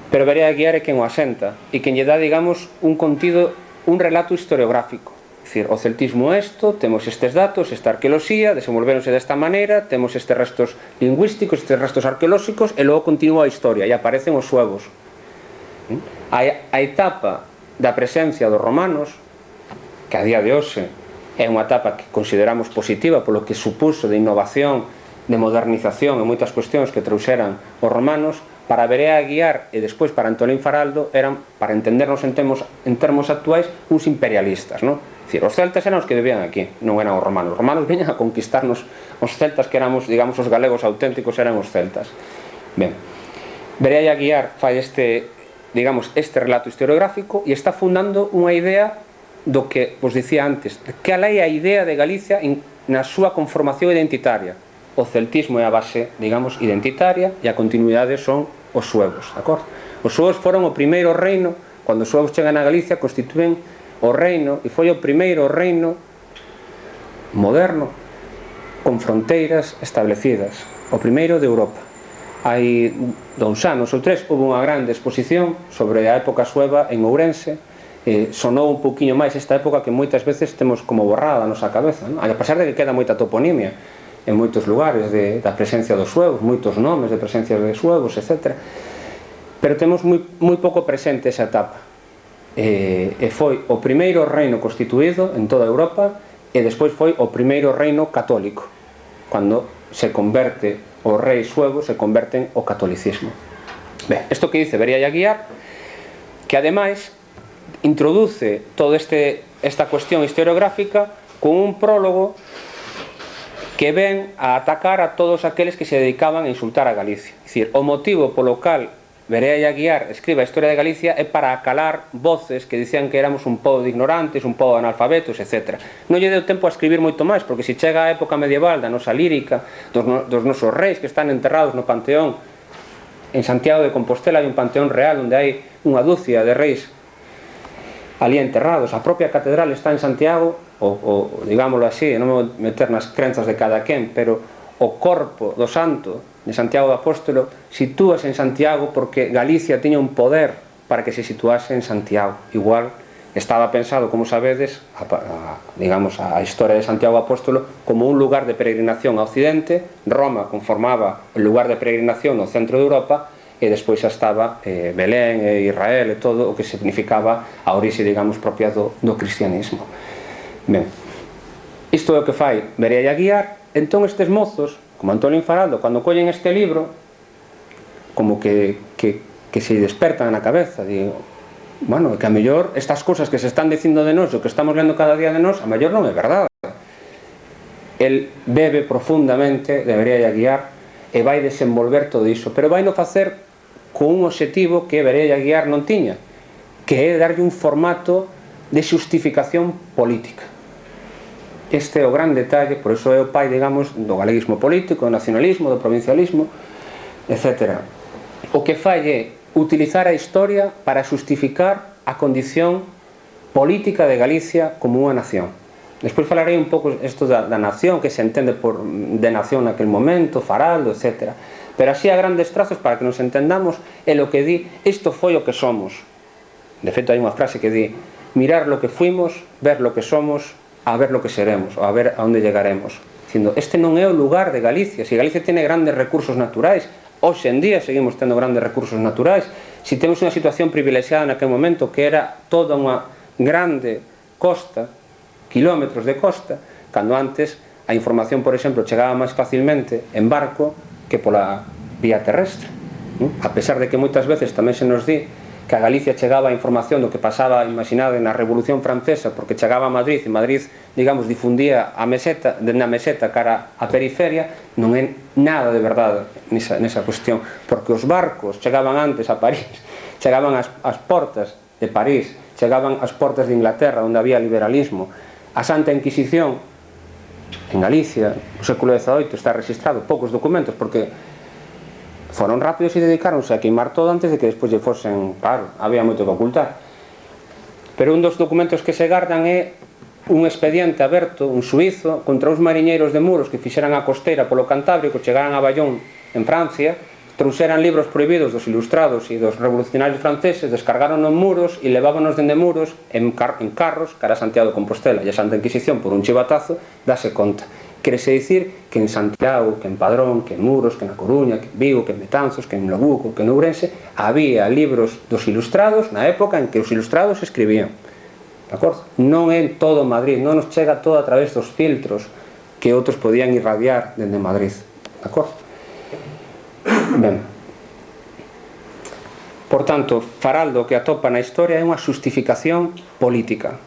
pero Berea de Aguiar é quen o asenta e quen lle dá, digamos, un contido, un relato historiográfico. É dicir, o celtismo isto, temos estes datos, esta arqueoloxía, desenvolvéronse desta maneira, temos estes restos lingüísticos, estes restos arqueolóxicos, e logo continúa a historia, e aparecen os suevos. A etapa da presencia dos romanos, que a día de hoxe é unha etapa que consideramos positiva polo que supuso de innovación, de modernización e moitas cuestións que trouxeran os romanos, para Berea Aguiar e despois para Antonín Faraldo eran, para entendernos en termos actuais, uns imperialistas, non? Dicir, os celtas eran os que vivían aquí, non eran os romanos. Os romanos viñan a conquistarnos, os celtas que éramos, digamos, os galegos auténticos eran os celtas. Ben, Berea Aguiar fai este relato historiográfico e está fundando unha idea do que vos dicía antes, que alá é a idea de Galicia na súa conformación identitaria. O celtismo é a base, digamos, identitaria, e a continuidade son os suevos, de acordo? Os suevos foron o primeiro reino, cando os suevos chegan a Galicia, constituen o reino, e foi o primeiro reino moderno con fronteiras establecidas, o primeiro de Europa. Hai 2 anos ou 3 houve unha grande exposición sobre a época sueva en Ourense. Sonou un poquinho máis esta época que moitas veces temos como borrada a nosa cabeza, non? A pesar de que queda moita toponimia en moitos lugares da presencia dos suevos, moitos nomes de presencia de suevos, etc. Pero temos moi pouco presente esa etapa. E foi o primeiro reino constituído en toda Europa, e despois foi o primeiro reino católico, cando se converte os reis suevos, se converten ao catolicismo. Ben, isto que dice Berea de Aguiar, que ademais introduce toda esta cuestión historiográfica con un prólogo que ven a atacar a todos aqueles que se dedicaban a insultar a Galicia. É dicir, o motivo polo cal Berea de Aguiar escribe a Historia de Galicia é para acalar voces que dicían que éramos un pobo de ignorantes, un pobo de analfabetos, etc. Non lle deu tempo a escribir moito máis, porque se chega a época medieval da nosa lírica, dos nosos reis que están enterrados no Panteón, en Santiago de Compostela hai un panteón real onde hai unha dúcia de reis ali enterrados. A propia catedral está en Santiago, ou digámoslo así, non me vou meter nas crenzas de cada quen, pero o corpo do santo de Santiago do Apóstolo sitúase en Santiago porque Galicia tiña un poder para que se situase en Santiago. Igual estaba pensado, como sabedes, digamos, a historia de Santiago Apóstolo como un lugar de peregrinación a Occidente. Roma conformaba el lugar de peregrinación no centro de Europa, e despois xa estaba Belén e Israel e todo o que significaba a orixe, digamos, propia do cristianismo. Ben, isto é o que fai Mireia Aguiar. Entón estes mozos, como Antolín Faraldo, cando collen este libro, como que se despertan na cabeza, digo, bueno, que a mellor estas cosas que se están dicindo de nós, o que estamos lendo cada día de nós, a mellor non é verdade. El bebe profundamente de Mireia Aguiar e vai desenvolver todo iso, pero vai non facer con un objetivo que Mireia Aguiar non tiña, que é darlle un formato de xustificación política. Este é o gran detalle, por iso é o pai, digamos, do galeguismo político, do nacionalismo, do provincialismo, etc. O que fai é utilizar a historia para xustificar a condición política de Galicia como unha nación. Despois falarei un pouco isto da nación, que se entende de nación naquel momento, Faraldo, etc. Pero así a grandes trazos, para que nos entendamos, é lo que di, isto foi o que somos. De feito, hai unha frase que di, mirar lo que fuimos, ver lo que somos, a ver lo que seremos, ou a ver a onde llegaremos. Dicindo, este non é o lugar de Galicia. Si Galicia tiene grandes recursos naturais, hoxe en día seguimos tendo grandes recursos naturais. Si temos unha situación privilexiada naquele momento, que era toda unha grande costa, kilómetros de costa, cando antes a información, por exemplo, chegaba máis facilmente en barco que pola vía terrestre. A pesar de que moitas veces tamén se nos di que a Galicia chegaba a información do que pasaba, imaginade, na Revolución Francesa, porque chegaba a Madrid, e Madrid, digamos, difundía na meseta cara a periferia. Non é nada de verdade nesa cuestión, porque os barcos chegaban antes a París, chegaban ás portas de París, chegaban ás portas de Inglaterra, onde había liberalismo. A Santa Inquisición en Galicia, no século XVIII, está registrado poucos documentos, porque foron rápidos e dedicaronse a queimar todo antes de que despois lle fosen, claro, había moito que ocultar. Pero un dos documentos que se gardan é un expediente aberto, un suizo, contra uns mariñeiros de Muros que fixeran a costeira polo Cantábrico, chegaran a Bayón en Francia, trouxeran libros prohibidos dos ilustrados e dos revolucionarios franceses, descargaron en Muros e levábanos dende Muros en carros cara a Santiago de Compostela. E a Santa Inquisición, por un chivatazo, dase conta. Querese dicir que en Santiago, que en Padrón, que en Muros, que na Coruña, que en Vigo, que en Betanzos, que en Lobuco, que en Ourense, había libros dos ilustrados na época en que os ilustrados escribían. De acordo? Non é todo Madrid, non nos chega todo a través dos filtros que outros podían irradiar dende Madrid. De acordo? Ben. Por tanto, Faraldo, que atopa na historia, é unha xustificación política.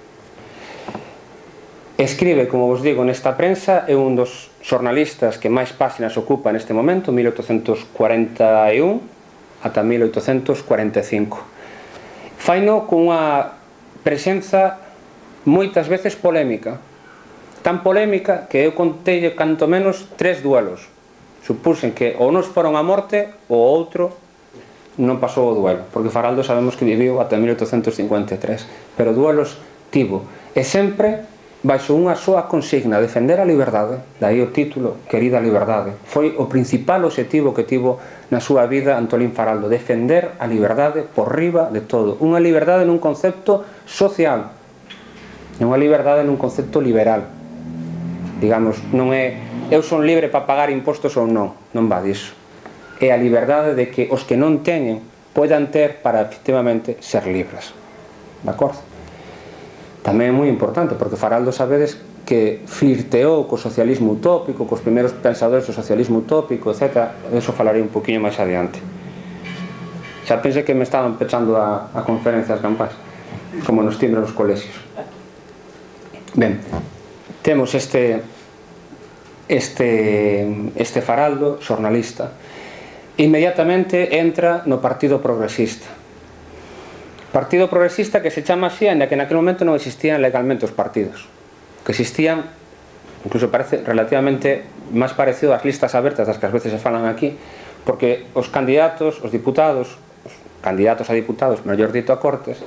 Escribe, como vos digo, nesta prensa, é un dos xornalistas que máis páxinas ocupa neste momento, 1841 ata 1845. Faino cunha presenza moitas veces polémica, tan polémica que eu contei canto menos 3 duelos. Supuxen que ou nos foron a morte ou outro non pasou o duelo, porque Faraldo sabemos que viviu ata 1853, pero duelos tivo, e sempre baixo unha soa consigna, defender a liberdade. Daí o título, Querida Liberdade. Foi o principal obxectivo que tivo na súa vida Antolín Faraldo, defender a liberdade por riba de todo. Unha liberdade nun concepto social, unha liberdade nun concepto liberal. Digamos, non é eu son libre para pagar impostos ou non, non va diso. É a liberdade de que os que non teñen poidan ter para efectivamente ser libres. De acordo? Tamén é moi importante, porque Faraldo sabedes que flirteou co socialismo utópico, cos primeiros pensadores do socialismo utópico, etc. Eso falarei un poquinho máis adiante. Xa pensei que me estaban pechando a conferencias campais, como nos timbran os colexios. Ben, temos este Faraldo, xornalista. Inmediatamente entra no Partido Progresista. Partido Progresista que se chama así, ainda que naquele momento non existían legalmente os partidos. Que existían, incluso parece relativamente máis parecido ás listas abertas das que ás veces se falan aquí, porque os candidatos, os diputados, os candidatos a diputados, mellor dito a Cortes,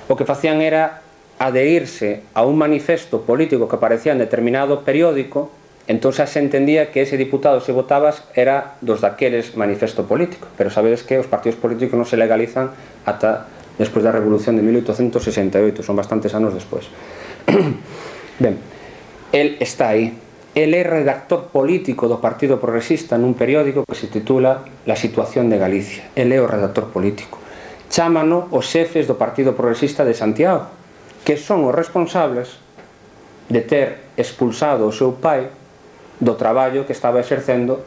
o que facían era adherirse a un manifesto político que aparecía en determinado periódico. Entón xa se entendía que ese diputado, se votabas, era dos daqueles manifesto político. Pero sabedes que os partidos políticos non se legalizan ata despois da Revolución de 1868, son bastantes anos despois. Ben, el está aí. El é redactor político do Partido Progresista nun periódico que se titula La situación de Galicia. El é o redactor político. Chámano os xefes do Partido Progresista de Santiago, que son os responsables de ter expulsado o seu pai do traballo que estaba exercendo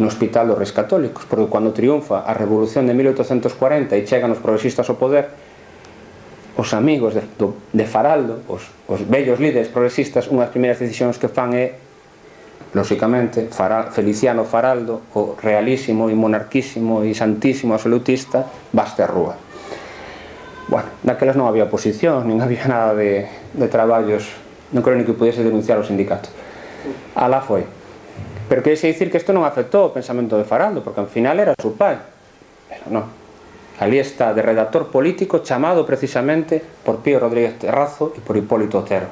no Hospital dos Reis Católicos, porque cando triunfa a Revolución de 1840 e chegan os progresistas ao poder, os amigos de Faraldo, os vellos líderes progresistas, unhas primeiras decisións que fan é, lóxicamente, Feliciano Faraldo, o realísimo e monarquísimo e santísimo absolutista, vaste a rúa. Bueno, naquelas non había oposición, nin había nada de traballos, non creo ni que pudiese denunciar o sindicato. Alá foi. Pero querise dicir que isto non afectou o pensamento de Faraldo, porque ao final era o seu pai. Pero non. Ali está de redactor político chamado precisamente por Pío Rodríguez Terrazo e por Hipólito Otero.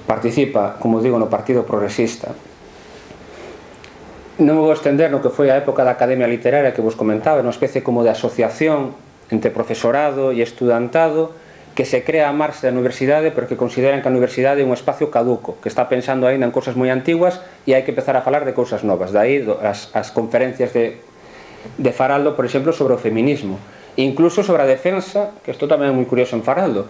Participa, como digo, no Partido Progresista. Non me vou estender no que foi a época da Academia Literaria que vos comentaba, unha especie como de asociación entre profesorado e estudantado que se crea a marxe da universidade porque consideran que a universidade é un espacio caduco, que está pensando ainda en cousas moi antiguas e hai que empezar a falar de cousas novas. Daí as conferencias de Faraldo, por exemplo, sobre o feminismo, e incluso sobre a defensa, que isto tamén é moi curioso en Faraldo,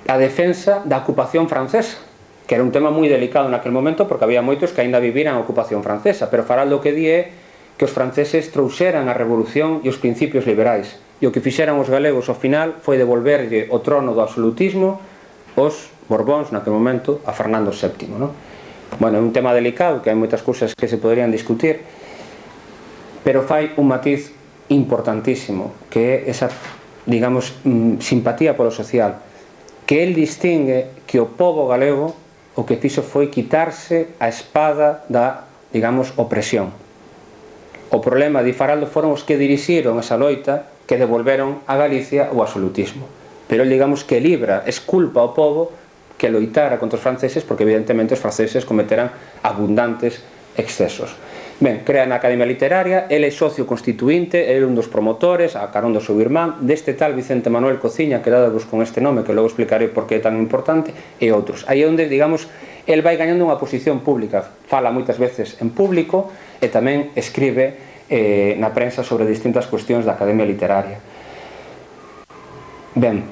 a defensa da ocupación francesa, que era un tema moi delicado naquele momento porque había moitos que aínda viviran a ocupación francesa, pero Faraldo o que di é que os franceses trouxeran a revolución e os principios liberais, e o que fixeran os galegos ao final foi devolverlle o trono do absolutismo os Borbóns naquele momento a Fernando VII, non? Bueno, é un tema delicado que hai moitas cousas que se poderían discutir, pero fai un matiz importantísimo que é esa, digamos, simpatía polo social, que el distingue que o pobo galego o que fixo foi quitarse a espada da, digamos, opresión. O problema de Faraldo foron os que dirixiron esa loita que devolveron a Galicia o absolutismo. Pero el, digamos, que libra, esculpa ao pobo que loitara contra os franceses porque evidentemente os franceses cometeran abundantes excesos. Ben, crea na Academia Literaria, ele é socio constituinte, ele é un dos promotores, a carón do seu irmán, deste tal Vicente Manuel Cociña, que dadavos con este nome, que logo explicaré por que é tan importante, e outros. Aí é onde, digamos, el vai gañando unha posición pública, fala moitas veces en público e tamén escribe na prensa sobre distintas cuestións da Academia Literaria. Ben,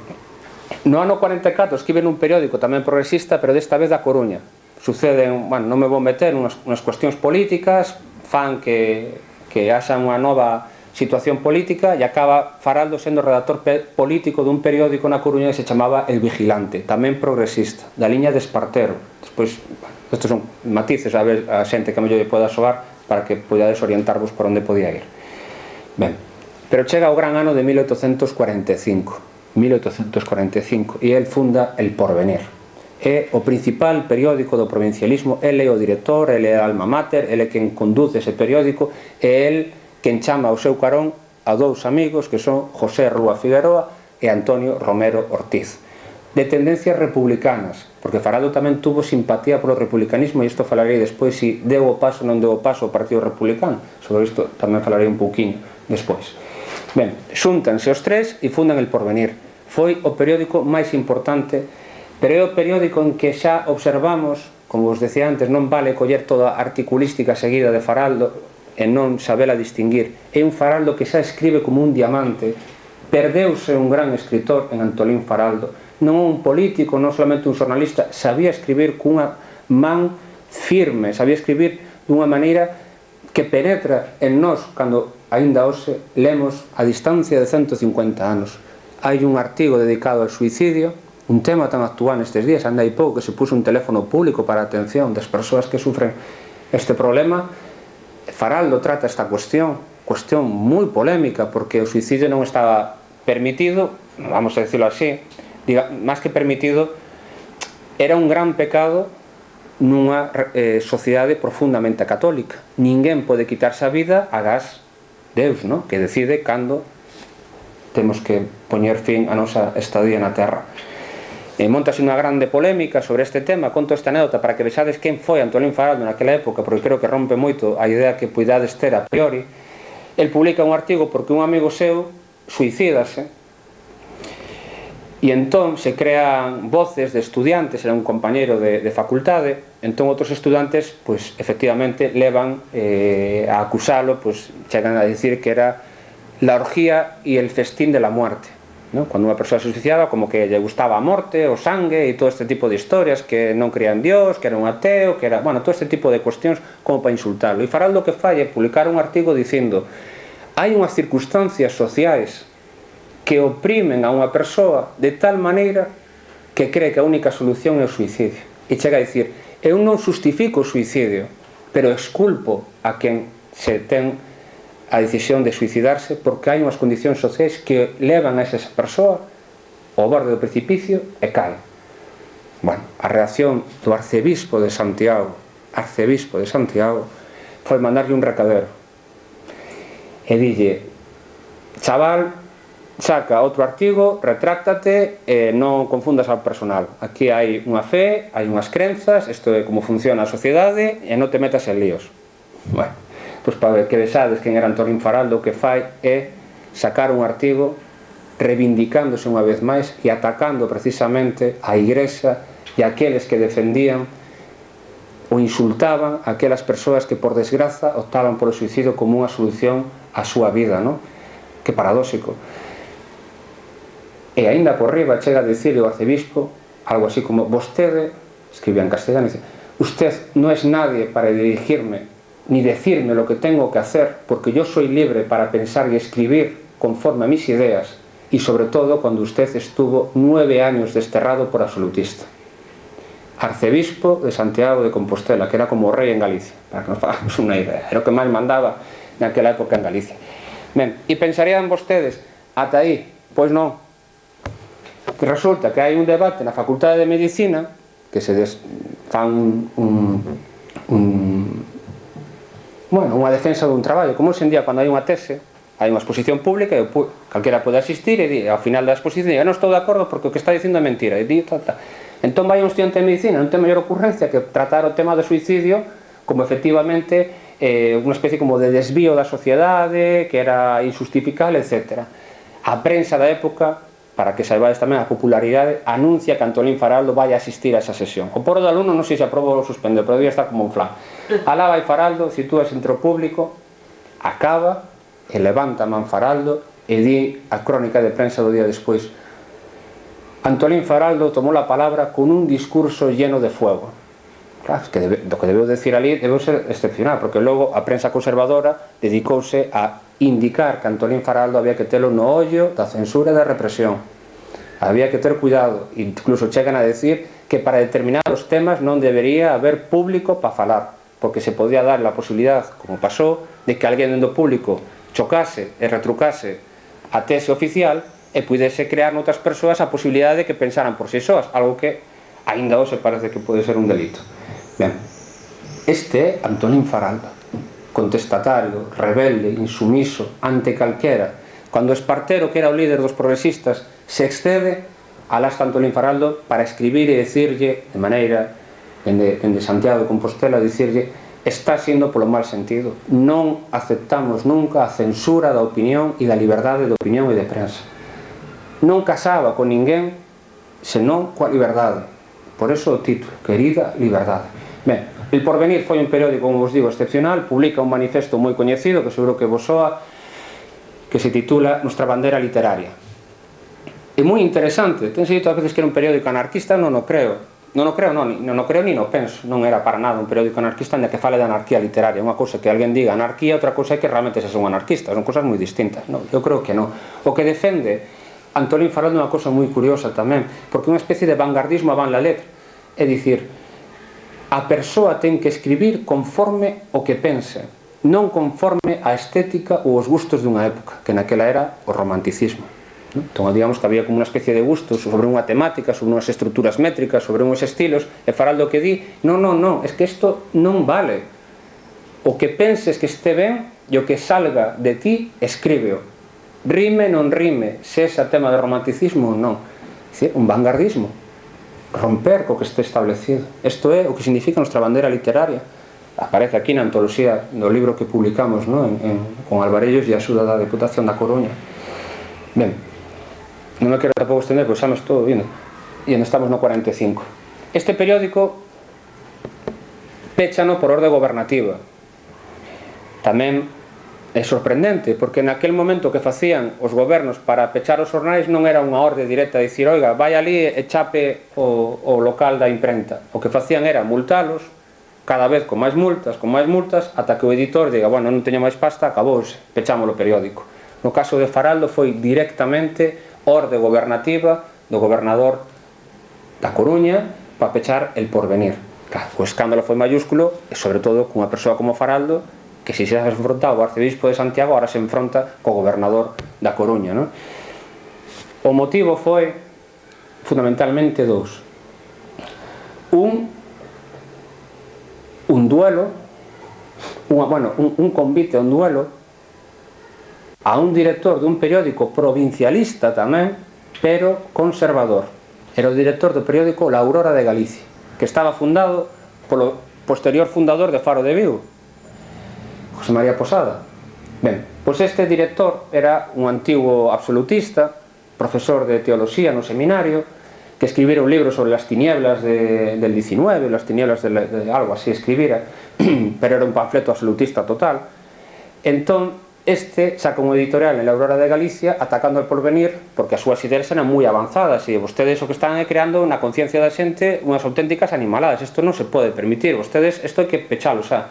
no ano 44 escribe nun periódico tamén progresista, pero desta vez da Coruña. Suceden, bueno, non me vou meter unhas cuestións políticas, fan que haxa unha nova situación política e acaba Faraldo sendo redactor político dun periódico na Coruña que se chamaba El Vigilante, tamén progresista, da liña de Espartero. Despois, estes son matices a ver a xente que a mellor lle poda soar para que podades orientarvos por onde podía ir. Ben, pero chega o gran ano de 1845 e el funda El Porvenir. É o principal periódico do provincialismo, ele é o director, ele é a alma mater, ele é quen conduce ese periódico, e el quen chama ao seu carón a dous amigos que son José Rúa Figueroa e Antonio Romero Ortiz, de tendencias republicanas, porque Faraldo tamén tuvo simpatía polo republicanismo, e isto falarei despois se deu o paso ou non deu o paso ao Partido Republicano, sobre isto tamén falarei un pouquinho despois. Ben, xúntanse os tres e fundan El Porvenir. Foi o periódico máis importante, pero é o periódico en que xa observamos, como vos decía antes, non vale coller toda a articulística seguida de Faraldo e non sabela distinguir. É un Faraldo que xa escribe como un diamante, perdeuse un gran escritor en Antolín Faraldo, non un político, non solamente un xornalista, sabía escribir cunha man firme, sabía escribir dunha maneira que penetra en nós cando aínda hoxe lemos a distancia de 150 anos. Hai un artigo dedicado ao suicidio, un tema tan actual nestes días, anda hai pouco que se puso un teléfono público para a atención das persoas que sufren este problema. Faraldo trata esta cuestión moi polémica, porque o suicidio non estaba permitido, vamos a decirlo así, máis que permitido, era un gran pecado nunha sociedade profundamente católica. Ninguén pode quitarse a vida agás Deus, non? Que decide cando temos que poñer fin a nosa estadía na Terra. Montase unha grande polémica sobre este tema. Conto esta anécdota para que vexades quen foi Antolín Faraldo naquela época, porque creo que rompe moito a idea que puidades ter a priori. El publica un artigo porque un amigo seu suicídase, e entón se crean voces de estudiantes, era un compañeiro de facultade, entón outros estudantes, pois, efectivamente, levan a acusalo, pois, chegan a dicir que era la orgía e el festín de la muerte, ¿no? Cando unha persoa se suicidaba, como que lle gustaba a morte, o sangue e todo este tipo de historias, que non creía en Dios, que era un ateo, que era, bueno, todo este tipo de cuestións como para insultalo. E Faraldo que fai é publicar un artigo dicindo: hai unhas circunstancias sociais que oprimen a unha persoa de tal maneira que cree que a única solución é o suicidio. E chega a dicir: eu non justifico o suicidio, pero exculpo a quen se ten a decisión de suicidarse porque hai unhas condicións sociais que levan a esa persoa ao borde do precipicio e cae. Bueno, a reacción do arcebispo de Santiago foi mandarlle un recadero e dille: chaval, saca outro artigo, retráctate e non confundas ao personal. Aquí hai unha fe, hai unhas crenzas, isto é como funciona a sociedade e non te metas en líos. Bueno, pois para que vexades quen era Antolín Faraldo, o que fai é sacar un artigo reivindicándose unha vez máis e atacando precisamente a Igrexa e aqueles que defendían ou insultaban aquelas persoas que por desgraza optaban polo suicidio como unha solución á súa vida, non? Que paradóxico. E aínda por riba chega a dicirle o arcebispo algo así como: vostede, escribía en castellano, dice, usted no es nadie para dirigirme ni decirme lo que tengo que hacer, porque yo soy libre para pensar y escribir conforme a mis ideas, y sobre todo cuando usted estuvo 9 años desterrado por absolutista. Arcebispo de Santiago de Compostela, que era como rei en Galicia, para que nos fagamos unha idea, era o que máis mandaba naquela época en Galicia. Ben, e pensarían vostedes, ata aí? Pois non. Que resulta que hai un debate na Facultade de Medicina que se fan unha defensa dun traballo, como hoxe en día cando hai unha tese, hai unha exposición pública e calquera pode asistir e ao final da exposición non estou de acordo porque o que está dicindo é mentira, e di tal. Entón vai un estudiante de medicina, non ten maior ocurrencia que tratar o tema do suicidio como efectivamente unha especie como de desvío da sociedade, que era injustificable, etc. A prensa da época, para que saibades tamén a popularidade, anuncia que Antolín Faraldo vai a asistir a esa sesión. O poro do alumno non sei se aprobou ou suspendeu, pero debía estar como un flan. Alá vai Faraldo, sitúase entre o público, acaba e levanta a man Faraldo e di a crónica de prensa do día despois: Antolín Faraldo tomou a palabra con un discurso lleno de fuego. Claro, es que do que debeu decir ali debeu ser excepcional, porque logo a prensa conservadora dedicouse a indicar que Antolín Faraldo había que telo no ollo da censura e da represión. Había que ter cuidado, incluso chegan a decir que para determinados temas non debería haber público para falar, porque se podía dar la posibilidad, como pasou, de que alguén do público chocase e retrucase a tese oficial e pudese crear noutras persoas a posibilidade de que pensaran por si soas, algo que aínda hoxe parece que pode ser un delito. Ben, este é Antolín Faraldo, contestatario, rebelde, insumiso, ante calquera. Cando Espartero, que era o líder dos progresistas, se excede, alá está Antolín Faraldo para escribir e dicirlle, de maneira, dende Santiago de Compostela, dicirlle: está sendo polo mal sentido. Non aceptamos nunca a censura da opinión e da liberdade de opinión e de prensa. Non casaba con ninguén senón coa liberdade. Por eso o título, Querida Liberdade. Ben, El Porvenir foi un periódico, como vos digo, excepcional, publica un manifesto moi coñecido, que seguro que vos soa, que se titula Nuestra bandera literaria. É moi interesante, tense dito a veces que era un periódico anarquista, non o creo, ni no penso, non era para nada un periódico anarquista onde que fale de anarquía literaria, unha cousa que alguén diga anarquía, outra cousa é que realmente se son anarquistas, son cousas moi distintas, non? Eu creo que non. O que defende Antolín Faraldo é unha cousa moi curiosa tamén, porque é unha especie de vanguardismo avant la lettre, é dicir, a persoa ten que escribir conforme o que pense, non conforme a estética ou os gustos dunha época, que naquela era o romanticismo. Entón, digamos que había como unha especie de gustos sobre unha temática, sobre unhas estruturas métricas, sobre uns estilos, e Faraldo que di, non, es que isto non vale. O que penses que este ben e o que salga de ti, escríbeo. Rime, non rime, se ese tema de romanticismo ou non. É un vanguardismo. Romper co que este establecido. Isto é o que significa nuestra bandera literaria. Aparece aquí na antoloxía do libro que publicamos, con Alvarellos e a axuda da Deputación da Coruña. Ben, non me quero tampouco estender, pois xa me estou vindo. E onde estamos no 45. Este periódico péchano por orde gobernativa. Tamén é sorprendente, porque naquel momento que facían os gobernos para pechar os xornais non era unha orde directa de dicir, oiga, vai ali e chape o local da imprenta. O que facían era multalos cada vez con máis multas, ata que o editor diga, bueno, non teño máis pasta, acabouse, pechamos o periódico. No caso de Faraldo foi directamente orde gobernativa do gobernador da Coruña para pechar El Porvenir. Claro, o escándalo foi mayúsculo, e sobre todo cunha persoa como Faraldo, que se xa se enfrontaba ao arcebispo de Santiago, agora se enfronta co gobernador da Coruña, non? O motivo foi fundamentalmente dous. Un duelo, un convite a un duelo a un director dun periódico provincialista tamén, pero conservador. Era o director do periódico La Aurora de Galicia, que estaba fundado polo posterior fundador de Faro de Vigo, José María Posada. Ben, pois este director era un antigo absolutista, profesor de teoloxía no seminario, que escribira un libro sobre las tinieblas del 19, las tinieblas de algo así escribira, pero era un panfleto absolutista total. Entón, este saca un editorial en La Aurora de Galicia atacando El Porvenir, porque as súas ideas eran moi avanzadas e vostedes o que están é creando na conciencia da xente unhas auténticas animaladas. Isto non se pode permitir, vostedes, isto hai que pechalo xa.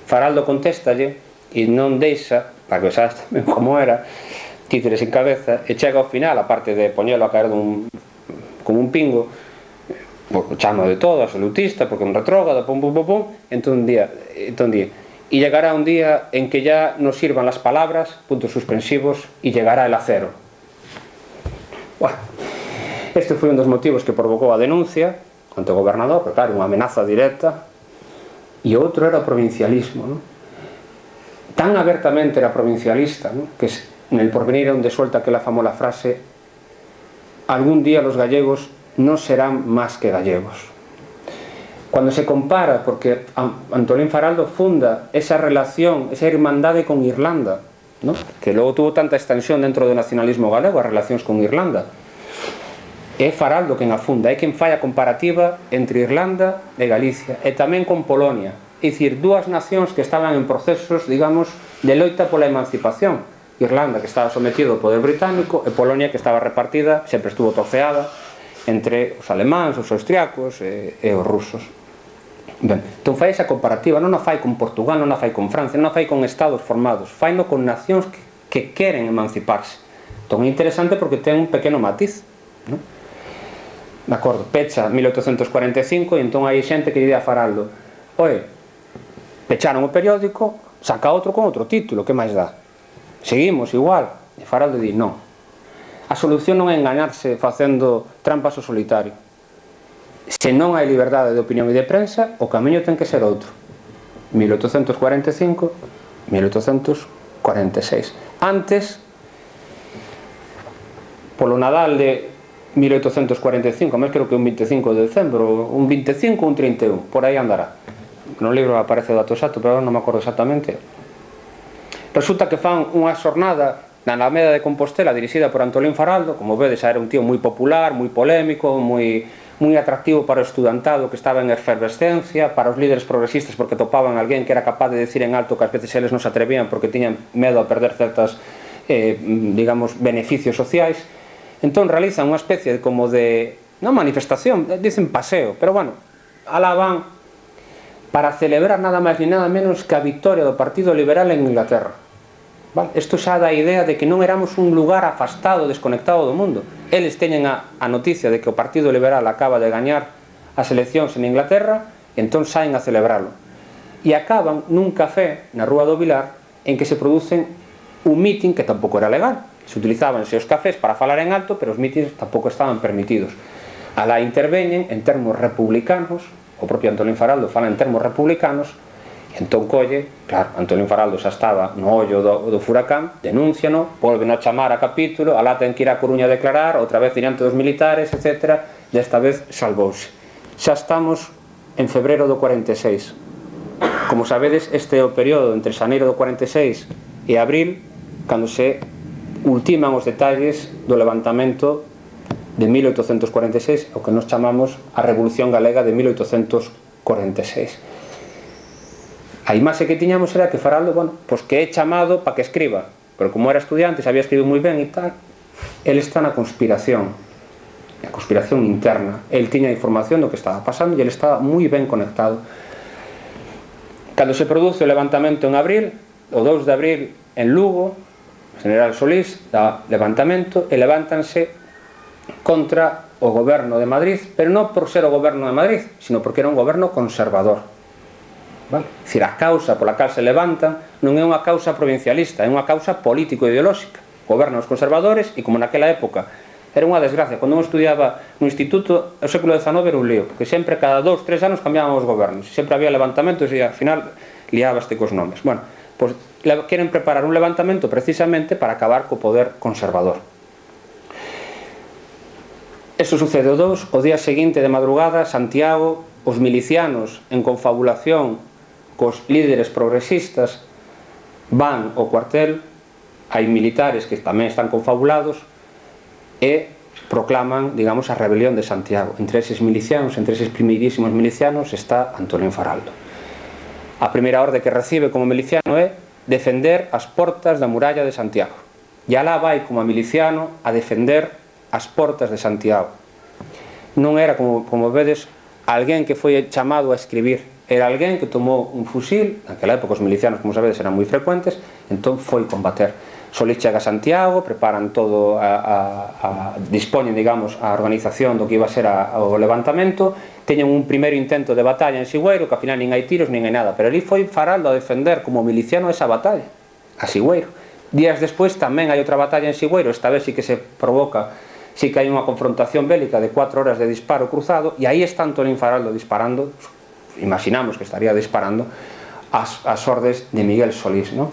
Faraldo contéstalle e non deixa, para que sabes tamén como era, títeres en cabeza, e chega ao final, aparte de poñelo a caer como un pingo, porque chama de todo, absolutista, porque é un retrógrado, entón día, y llegará un día en que ya no sirvan las palabras, puntos suspensivos, y llegará el acero. Bueno, este foi un dos motivos que provocou a denuncia contra o gobernador, porque claro, unha amenaza directa, e outro era o provincialismo, ¿no? Tan abertamente era provincialista, ¿no? Que en El Porvenir onde suelta aquela famosa frase: algún día los gallegos no serán más que gallegos. Cuando se compara, porque Antolín Faraldo funda esa relación, esa hermandade con Irlanda, ¿no? Que logo tuvo tanta extensión dentro do nacionalismo galego, as relacións con Irlanda, é Faraldo quen a funda, é quen fai a comparativa entre Irlanda e Galicia, e tamén con Polonia, é dicir, dúas nacións que estaban en procesos, digamos, de loita pola emancipación. Irlanda, que estaba sometido ao poder británico, e Polonia, que estaba repartida, sempre estuvo torceada entre os alemáns, os austriacos e os rusos. Ben, entón fai esa comparativa, non a fai con Portugal, non a fai con Francia, non a fai con estados formados, faino con nacións que queren emanciparse. Entón é interesante porque ten un pequeno matiz, non? De acordo, pecha 1845 e entón hai xente que lle di a Faraldo: oe, pecharon o periódico, saca outro con outro título, que máis dá? Seguimos igual. E Faraldo di: non, a solución non é engañarse facendo trampas ao solitario. Se non hai liberdade de opinión e de prensa, o camiño ten que ser outro. 1845, 1846. Antes, polo Nadal de 1845, máis creo que un 25 de decembro, un 25 ou un 31, por aí andará. No libro aparece o dato exacto, pero non me acordo exactamente. Resulta que fan unha xornada na Alameda de Compostela dirixida por Antolín Faraldo. Como vedes, era un tío moi popular, moi polémico, moi atractivo para o estudantado que estaba en efervescencia, para os líderes progresistas porque topaban alguén que era capaz de decir en alto que ás veces eles non se atrevían porque tiñan medo a perder certas, digamos, beneficios sociais. Entón realizan unha especie como de, non manifestación, dicen paseo, pero bueno, alá van para celebrar nada máis ni nada menos que a victoria do Partido Liberal en Inglaterra. Isto xa dá a idea de que non éramos un lugar afastado, desconectado do mundo. Eles teñen a noticia de que o Partido Liberal acaba de gañar as eleccións en Inglaterra, entón saen a celebrarlo. E acaban nun café na Rúa do Vilar en que se producen un mitin que tampouco era legal. Se utilizábanse os cafés para falar en alto, pero os mítines tampouco estaban permitidos. Alá interveñen en termos republicanos, o propio Antolín Faraldo fala en termos republicanos, e entón colle, claro, Antolín Faraldo xa estaba no ollo do furacán, denúnciano, volven a chamar a capítulo, alá ten que ir a Coruña a declarar, outra vez diante dos militares, etc. Desta vez salvouse. Xa estamos en febreiro do 46. Como sabedes, este é o período entre xaneiro do 46 e abril, cando se ultiman os detalles do levantamento de 1846, o que nos chamamos a Revolución Galega de 1846. A imaxe que tiñamos era que Faraldo, bueno, pois que é chamado para que escriba, pero como era estudiante, sabía escribir moi ben e tal, ele está na conspiración, a conspiración interna. El tiña información do que estaba pasando e ele estaba moi ben conectado. Cando se produce o levantamento en abril, o 2 de abril en Lugo, o general Solís dá levantamento e levántanse contra o goberno de Madrid, pero non por ser o goberno de Madrid, sino porque era un goberno conservador. Vale? É dicir, a causa pola cal se levantan non é unha causa provincialista, é unha causa político-ideolóxica. Gobernan os conservadores e como naquela época era unha desgracia, cando eu estudiaba no instituto, o século XIX era un lío, porque sempre cada 2-3 anos cambiaban os gobernos, sempre había levantamentos e ao final liabaste cos nomes. Bueno, pois queren preparar un levantamento precisamente para acabar co poder conservador. Eso sucede o 2, o día seguinte de madrugada, Santiago, os milicianos en confabulación cos líderes progresistas van ao cuartel, hai militares que tamén están confabulados e proclaman, digamos, a rebelión de Santiago. Entre eses milicianos, entre eses primeirísimos milicianos está Antolín Faraldo. A primeira orde que recibe como miliciano é defender as portas da muralla de Santiago. E alá vai como miliciano a defender as portas de Santiago. Non era, como vedes, alguén que foi chamado a escribir, era alguén que tomou un fusil, naquela época os milicianos, como sabedes, eran moi frecuentes, entón foi combater. Solís chega a Santiago, preparan todo, dispoñen, digamos, a organización do que iba a ser o levantamento, teñen un primeiro intento de batalla en Sigüeiro, que ao final nin hai tiros, nin hai nada, pero ali foi Faraldo a defender como miliciano esa batalla, a Sigüeiro. Días despois tamén hai outra batalla en Sigüeiro, esta vez sí que se provoca, sí que hai unha confrontación bélica de 4 horas de disparo cruzado, e aí está Antolín Faraldo disparando, imaginamos que estaría disparando as ordes de Miguel Solís, non?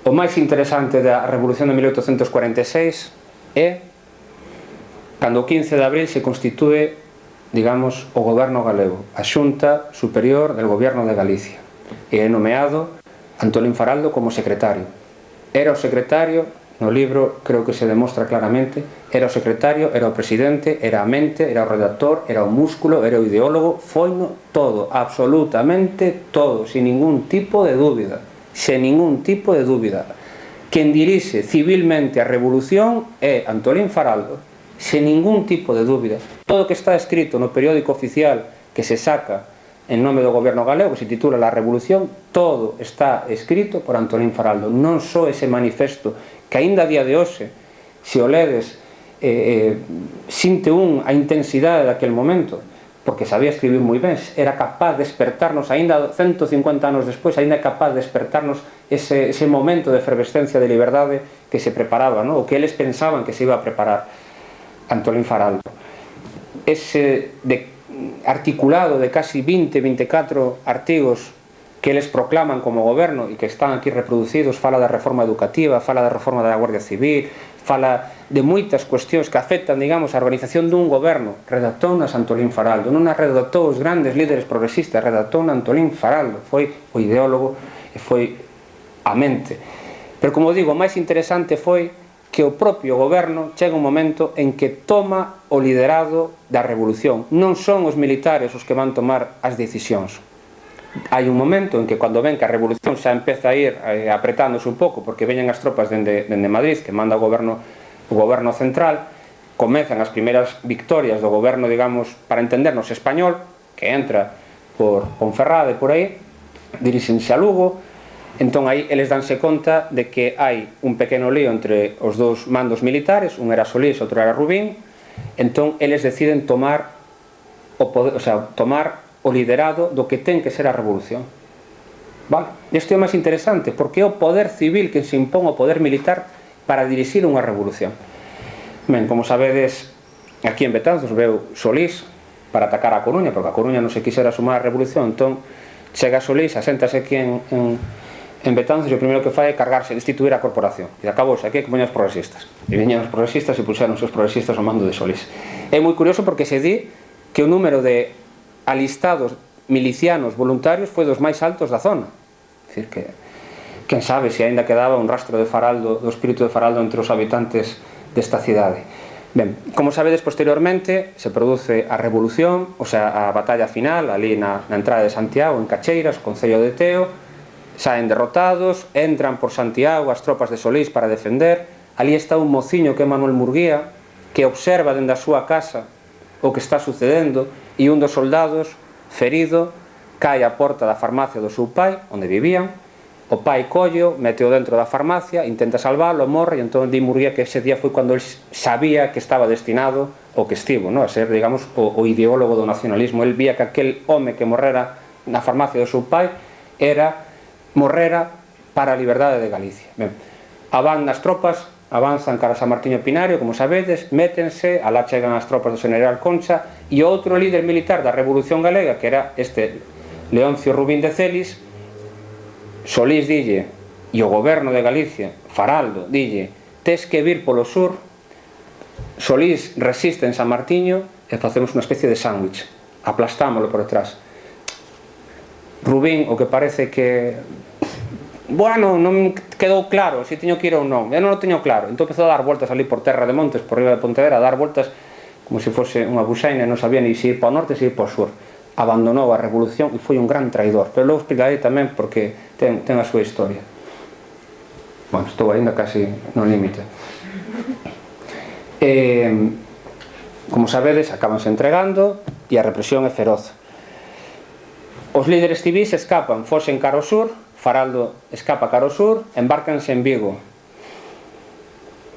O máis interesante da Revolución de 1846 é cando o 15 de abril se constitúe, digamos, o goberno galego, a Xunta Superior del Gobierno de Galicia, e é nomeado Antolín Faraldo como secretario. Era o secretario, no libro creo que se demostra claramente, era o secretario, era o presidente, era a mente, era o redactor, era o músculo, era o ideólogo, foino todo, absolutamente todo, sin ningún tipo de dúbida, sen ningún tipo de dúbida. Quen dirixe civilmente a revolución é Antolín Faraldo, sen ningún tipo de dúbida. Todo o que está escrito no periódico oficial que se saca en nome do goberno galego, que se titula La Revolución, todo está escrito por Antolín Faraldo. Non só ese manifesto que aínda a día de hoxe, se o ledes, sinte a intensidade daquel momento, porque sabía escribir moi ben, era capaz de despertarnos, aínda 150 anos despois, aínda é capaz de despertarnos ese momento de efervescencia de liberdade que se preparaba, non? O que eles pensaban que se iba a preparar Antolín Faraldo. Ese articulado de casi 20-24 artigos que eles proclaman como goberno e que están aquí reproducidos, fala da reforma educativa, fala da reforma da Guardia Civil, fala de moitas cuestións que afectan, digamos, a organización dun goberno. Redactou nas Antolín Faraldo, non as redactou os grandes líderes progresistas, redactou na Antolín Faraldo, foi o ideólogo e foi a mente. Pero, como digo, o máis interesante foi que o propio goberno chega un momento en que toma o liderado da revolución. Non son os militares os que van tomar as decisións. Hai un momento en que cando ven que a revolución xa empeza a ir apretándose un pouco, porque veñen as tropas dende Madrid, que manda o goberno central, comezan as primeiras victorias do goberno, digamos, para entendernos, español, que entra por Ponferrada e por aí, dirixense a Lugo. Entón aí eles danse conta de que hai un pequeno lío entre os dous mandos militares, un era Solís, outro era Rubín. Entón eles deciden tomar o poder, o sea, tomar o liderado do que ten que ser a revolución. Vale? Isto é máis interesante, porque é o poder civil que se impón ao poder militar para dirixir unha revolución. Ben, como sabedes, aquí en Betanzos veu Solís para atacar a Coruña, porque a Coruña non se quixera sumar a revolución, entón chega Solís, aséntase aquí en Betanzos e o primeiro que fai é cargarse, destituir a corporación. E acabouse aquí que poñan os progresistas. E viñan os progresistas e puxeron os progresistas ao mando de Solís. É moi curioso porque se di que o número de alistados milicianos voluntarios foi dos máis altos da zona. É dicir, que quen sabe se aínda quedaba un rastro de Faraldo, do espírito de Faraldo entre os habitantes desta cidade. Ben, como sabedes, posteriormente se produce a revolución, o sea, a batalla final ali na entrada de Santiago, en Cacheiras, concello de Teo. Saen derrotados, entran por Santiago as tropas de Solís para defender. Ali está un mociño que é Manuel Murguía, que observa dende a súa casa o que está sucedendo, e un dos soldados, ferido, cae á porta da farmacia do seu pai, onde vivían. O pai collo, meteo dentro da farmacia, intenta salvalo, morre, e entón di Murguía que ese día foi cando ele sabía que estaba destinado o que estivo, a ser, digamos, o ideólogo do nacionalismo. El vía que aquel home que morrera na farmacia do seu pai morrera para a liberdade de Galicia. Ben, van as tropas, avanzan cara a San Martiño Pinario, como sabedes, métense, alá chegan as tropas do general Concha, e outro líder militar da Revolución Galega, que era este Leoncio Rubín de Celis. Solís dille, e o goberno de Galicia, Faraldo, dille, tes que vir polo sur. Solís resiste en San Martiño e facemos unha especie de sándwich, aplastámoslo por detrás. Rubín, o que parece que, bueno, non quedou claro se teño que ir ou non, eu non o teño claro, entón empezou a dar voltas ali por terra de Montes, por riba de Pontevedra, a dar voltas como se fose unha busaina, non sabía ni se ir para o norte, se ir para o sur. Abandonou a revolución e foi un gran traidor, pero logo explicarei tamén porque ten a súa historia. Bueno, estou ainda casi no límite. Como sabedes, acabanse entregando e a represión é feroz. Os líderes civís escapan, fosen cara ao sur, Faraldo escapa cara ao sur, embárcanse en Vigo.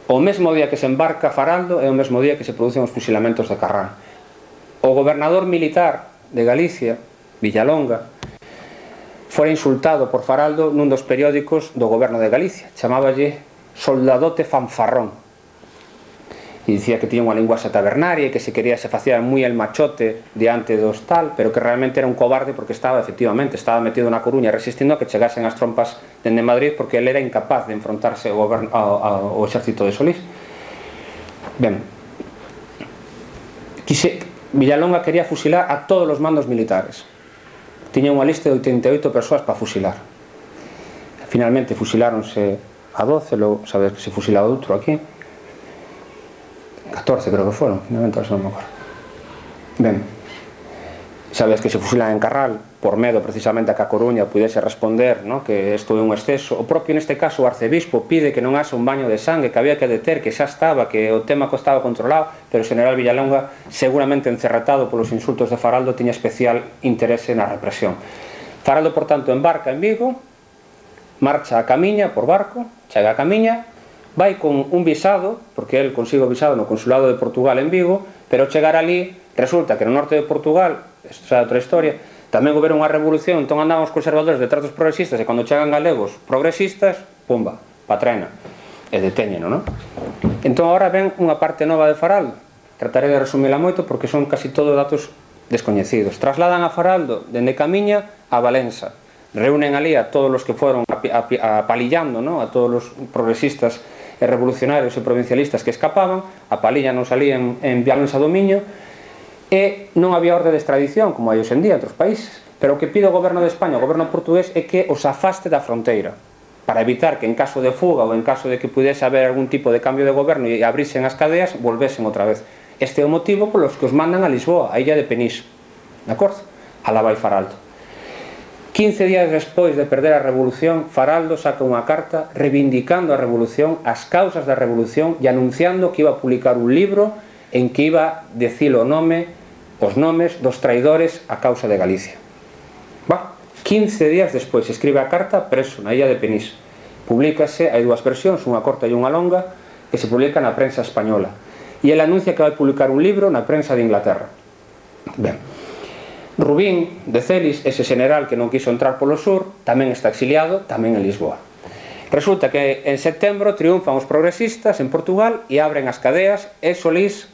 O mesmo día que se embarca Faraldo é o mesmo día que se producen os fusilamentos de Carrán. O gobernador militar de Galicia, Villalonga, foi insultado por Faraldo nun dos periódicos do goberno de Galicia. Chamáballe Soldadote Fanfarrón. E dicía que tiña unha linguaxe tabernaria e que se quería se facía moi el machote diante dos tal, pero que realmente era un cobarde porque estaba metido na Coruña resistindo a que chegasen as trompas dende Madrid, porque ele era incapaz de enfrontarse ao exército de Solís. Ben, Villalonga quería fusilar a todos os mandos militares. Tiña unha lista de 88 persoas para fusilar. Finalmente fusiláronse a 12, logo sabedes que se fusilaba outro aquí. 14 creo que foron, finalmente non me acordo. Ben, sabedes que se fusilan en Carral por medo precisamente a que a Coruña pudese responder, que isto é un exceso. O propio neste caso o arcebispo pide que non haxa un baño de sangue, que había que deter, que xa estaba, que o tema estaba controlado, pero o general Villalonga, seguramente encerratado polos insultos de Faraldo, tiña especial interese na represión. Faraldo, por tanto, embarca en Vigo, marcha a Camiña por barco, chega a Camiña, vai con un visado, porque el consigue o visado no Consulado de Portugal en Vigo, pero chegar ali, resulta que no norte de Portugal, isto é outra historia, tamén houve unha revolución, entón andaban os conservadores detrás dos progresistas, e cando chegan galegos progresistas, pumba, patrena, e detéñeno, non? Entón agora ven unha parte nova de Faraldo, trataré de resumila moito porque son casi todos datos descoñecidos. Trasladan a Faraldo dende Camiña a Valença, reúnen ali a todos os que foron apalillando, a todos os progresistas e revolucionarios e provincialistas que escapaban, apalíllanos ali en Valença do Miño, e non había orde de extradición como hai hoxe en día entre os países, pero o que pide o goberno de España, o goberno portugués, é que os afaste da fronteira para evitar que en caso de fuga ou en caso de que pudese haber algún tipo de cambio de goberno e abrisen as cadeas, volvesen outra vez. Este é o motivo polos que os mandan a Lisboa, a illa de Penís, de acordo? Alá vai Faraldo. 15 días despois de perder a revolución, Faraldo saca unha carta reivindicando a revolución, as causas da revolución, e anunciando que iba a publicar un libro en que iba a decir os nomes dos traidores a causa de Galicia. 15 días despois escribe a carta preso na illa de Penís. Publícase, hai dúas versións, unha corta e unha longa, que se publica na prensa española. E ele anuncia que vai publicar un libro na prensa de Inglaterra. Ben, Rubín de Celis, ese general que non quiso entrar polo sur, tamén está exiliado, tamén en Lisboa. Resulta que en setembro triunfan os progresistas en Portugal e abren as cadeas, e Solís,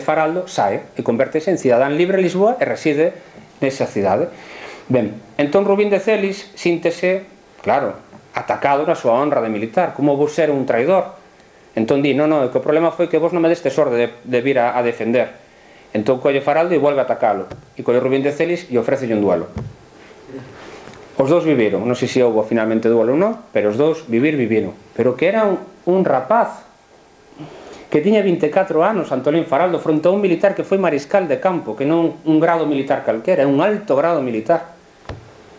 Faraldo, sae e convertese en cidadán libre en Lisboa e reside nesa cidade. Ben, entón Rubín de Celis síntese, claro, atacado na súa honra de militar, como vos ser un traidor. Entón di, non, que o problema foi que vos non me destes orde de vir a defender. Entón colle Faraldo e volve a atacalo, e colle Rubín de Celis e ofrécelle un duelo. os dous viviron, non sei se houve finalmente duelo ou non, pero os dous viviron. Pero que era un rapaz que tiña 24 anos, Antolín Faraldo, fronte a un militar que foi mariscal de campo, que non un grado militar calquera, un alto grado militar.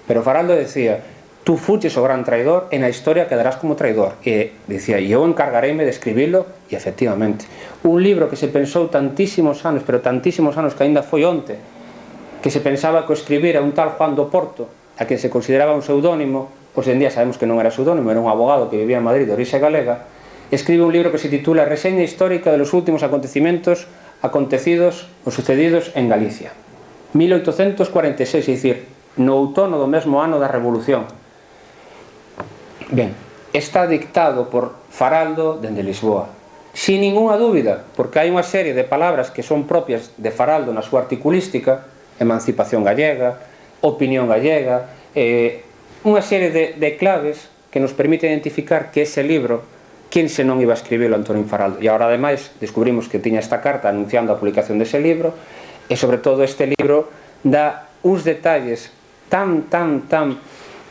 Pero Faraldo decía, tú fuches o gran traidor e na historia quedarás como traidor. E dicía, eu encargareime de escribilo, e efectivamente. Un libro que se pensou tantísimos anos, pero tantísimos anos que ainda foi onte, que se pensaba que o escribira un tal Juan do Porto, a que se consideraba un pseudónimo, pois en día sabemos que non era pseudónimo, era un abogado que vivía en Madrid de orixe galega, escribe un libro que se titula Reseña histórica de los últimos acontecimientos acontecidos ou sucedidos en Galicia. 1846, é dicir, no outono do mesmo ano da Revolución. Ben, está dictado por Faraldo dende Lisboa. Sin ninguna dúbida, porque hai unha serie de palabras que son propias de Faraldo na súa articulística, emancipación gallega, opinión gallega, unha serie de claves que nos permite identificar que ese libro, quen se non iba a escribirlo Antolín Faraldo. E agora ademais descubrimos que tiña esta carta anunciando a publicación dese libro, e sobre todo este libro dá uns detalles tan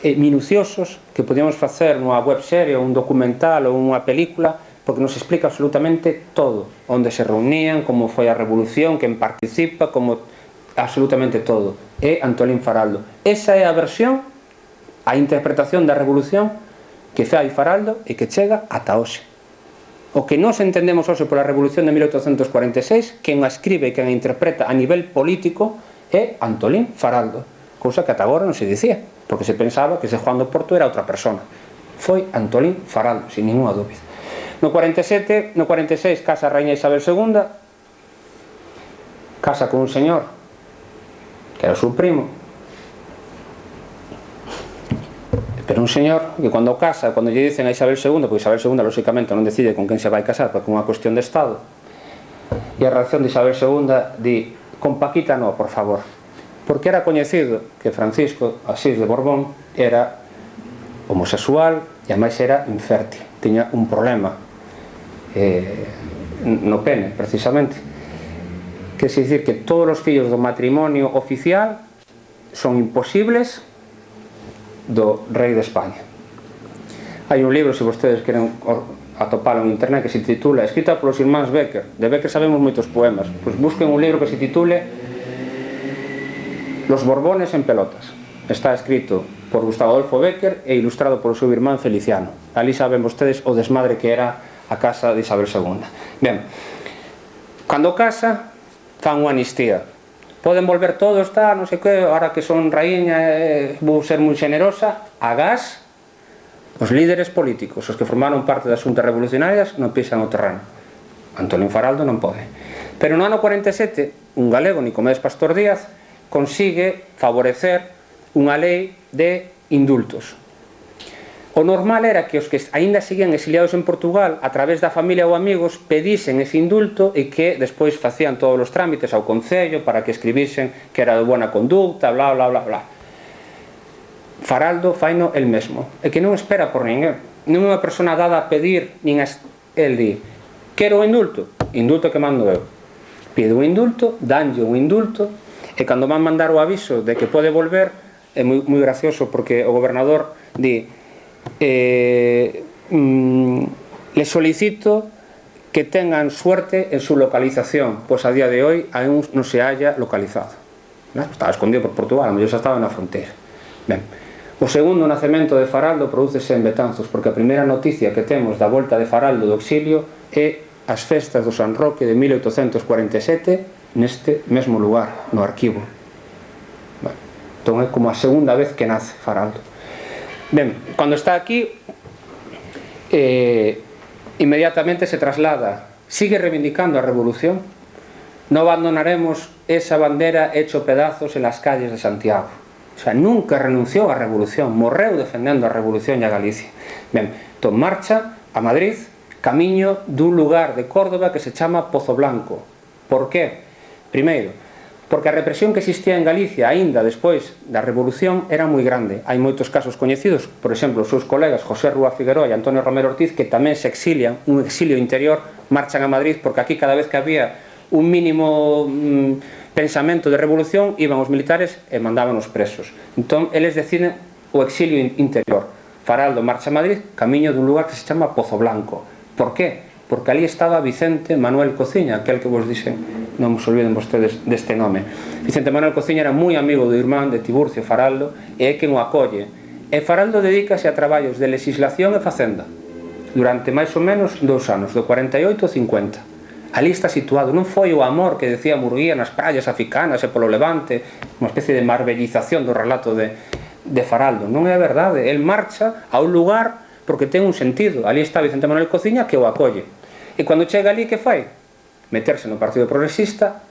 minuciosos que podíamos facer nunha webserie, un documental ou unha película, porque nos explica absolutamente todo, onde se reunían, como foi a revolución, quen participa, como absolutamente todo. É Antolín Faraldo. Esa é a versión, a interpretación da revolución que fai Faraldo e que chega ata hoxe. O que nós entendemos hoxe pola revolución de 1846, quen a escribe e quen a interpreta a nivel político é Antolín Faraldo, cousa que ata agora non se dicía, porque se pensaba que ese Juan do Porto era outra persona. Foi Antolín Faraldo, sin ninguna dúbida. No 47, no 46 casa a Raíña Isabel II, casa con un señor que era o seu primo, pero un señor que cando casa, cando lle dicen a Isabel II, porque Isabel II lóxicamente non decide con quen se vai casar, porque é unha cuestión de Estado, e a reacción de Isabel II di, con Paquita no, por favor, porque era coñecido que Francisco Asís de Borbón era homosexual e ademais era infértil, tiña un problema no pene, precisamente. Que se dicir que todos os fillos do matrimonio oficial son imposibles do rei de España. Hai un libro, se vostedes queren atopalo en internet, que se titula, escrita polos irmáns Becker. De Becker sabemos moitos poemas, pois busquen un libro que se titule Los Borbones en pelotas. Está escrito por Gustavo Adolfo Becker e ilustrado polo seu irmán Feliciano. Ali saben vostedes o desmadre que era a casa de Isabel II. Ben, cando casa fan unha amnistía, poden volver todos, non sei que, ahora que son raíña, vou ser moi generosa, agás os líderes políticos, os que formaron parte das xuntas revolucionarias, non pisan o terreno. Antolín Faraldo non pode. Pero no ano 47, un galego, Nicomedes Pastor Díaz, consigue favorecer unha lei de indultos. O normal era que os que aínda seguían exiliados en Portugal, a través da familia ou amigos, pedisen ese indulto e que despois facían todos os trámites ao Concello para que escribisen que era de buena conducta, bla, bla, bla, bla. Faraldo faino el mesmo, e que non espera por ninguén. Non é unha persona dada a pedir, nin a... El di, quero o indulto, indulto que mando eu. Pide o indulto, danlle o indulto, e cando van mandar o aviso de que pode volver, é moi gracioso porque o gobernador di, les solicito que tengan suerte en su localización, pues a día de hoy aún no se haya localizado. Estaba escondido por Portugal, a mellor xa estaba na fronteira. Ben, o segundo nacemento de Faraldo prodúcese en Betanzos, porque a primeira noticia que temos da volta de Faraldo do exilio é as festas do San Roque de 1847 neste mesmo lugar, no arquivo. Ben, entón é como a segunda vez que nace Faraldo. Ben, cando está aquí, inmediatamente se traslada, sigue reivindicando a revolución. No abandonaremos esa bandera hecho pedazos en las calles de Santiago. O sea, nunca renunció á revolución, morreu defendendo a revolución e a Galicia. Ben, entón marcha a Madrid, camiño dun lugar de Córdoba que se chama Pozo Blanco. Por qué? Primeiro, porque a represión que existía en Galicia aínda despois da revolución era moi grande. Hai moitos casos coñecidos, por exemplo, os seus colegas José Rúa Figueroa e Antonio Romero Ortiz, que tamén se exilian, un exilio interior, marchan a Madrid, porque aquí cada vez que había un mínimo pensamento de revolución, iban os militares e mandaban os presos. Entón, eles deciden o exilio interior. Faraldo marcha a Madrid, camiño dun lugar que se chama Pozo Blanco. Por qué? Porque ali estaba Vicente Manuel Cociña, aquel que vos dixen, non vos olviden vostedes deste nome. Vicente Manuel Cociña era moi amigo do irmán de Tiburcio Faraldo e é quen o acolle. E Faraldo dedícase a traballos de legislación e facenda durante máis ou menos 2 anos, do 48 ao 50. Ali está situado, non foi o amor que decía Murguía nas praias africanas e polo Levante, unha especie de marbellización do relato de Faraldo. Non é a verdade, el marcha a un lugar porque ten un sentido. Ali está Vicente Manuel Cociña que o acolle. E cando chega ali, que fai? Meterse no Partido Progresista,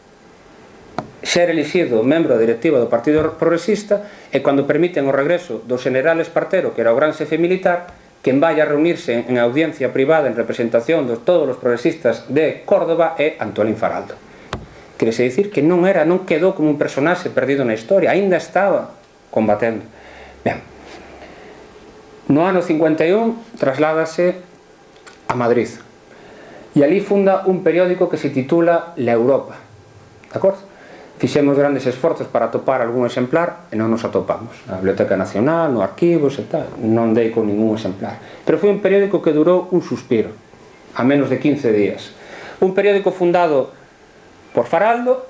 ser elixido membro da directiva do Partido Progresista, e cando permiten o regreso do general Espartero, que era o gran xefe militar, quen vai a reunirse en audiencia privada en representación de todos os progresistas de Córdoba é Antolín Faraldo. Querese dicir que non quedou como un personaxe perdido na historia, aínda estaba combatendo. Ben, no ano 51 trasládase a Madrid e ali funda un periódico que se titula La Europa, de acordo? Fixemos grandes esforzos para atopar algún exemplar e non nos atopamos. Na Biblioteca Nacional, no arquivos e tal, non dei con ningún exemplar. Pero foi un periódico que durou un suspiro, a menos de 15 días. Un periódico fundado por Faraldo,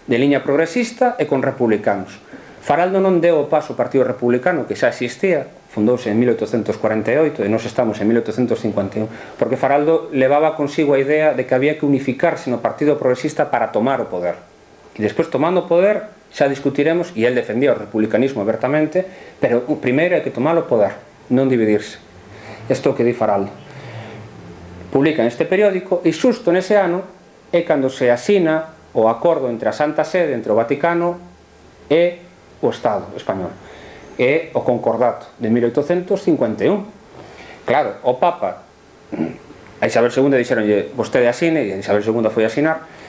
de liña progresista e con republicanos. Faraldo non deu o paso ao Partido Republicano, que xa existía, fundouse en 1848 e nós estamos en 1851, porque Faraldo levaba consigo a idea de que había que unificarse no Partido Progresista para tomar o poder. E despois, tomando o poder, xa discutiremos, e el defendía o republicanismo abertamente, pero primeiro hai que tomar o poder, non dividirse. Isto é o que di Faraldo. Publican este periódico e xusto nese ano é cando se asina o acordo entre a Santa Sede, entre o Vaticano e o Estado español. É o Concordato de 1851. Claro, o Papa, a Isabel II dixeronlle, vostede asine, e a Isabel II foi a asinar.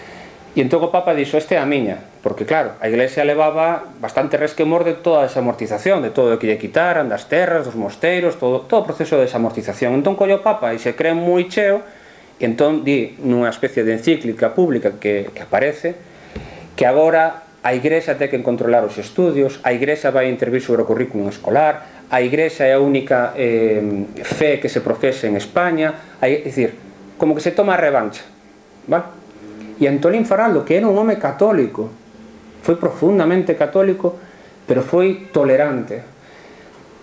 E entón o Papa dixo, este é a miña, porque claro, a Iglesia levaba bastante resquemor de toda esa amortización, de todo o que lle quitaran, das terras, dos mosteiros, todo o proceso de desamortización. Entón colle o Papa e se cree moi cheo, e entón di nunha especie de encíclica pública que aparece, que agora a Iglesia ten que controlar os estudios, a Iglesia vai intervir sobre o currículum escolar, a Iglesia é a única fe que se profesa en España, é dicir, como que se toma a revancha, vale? E Antolín Faraldo, que era un home católico, foi profundamente católico, pero foi tolerante,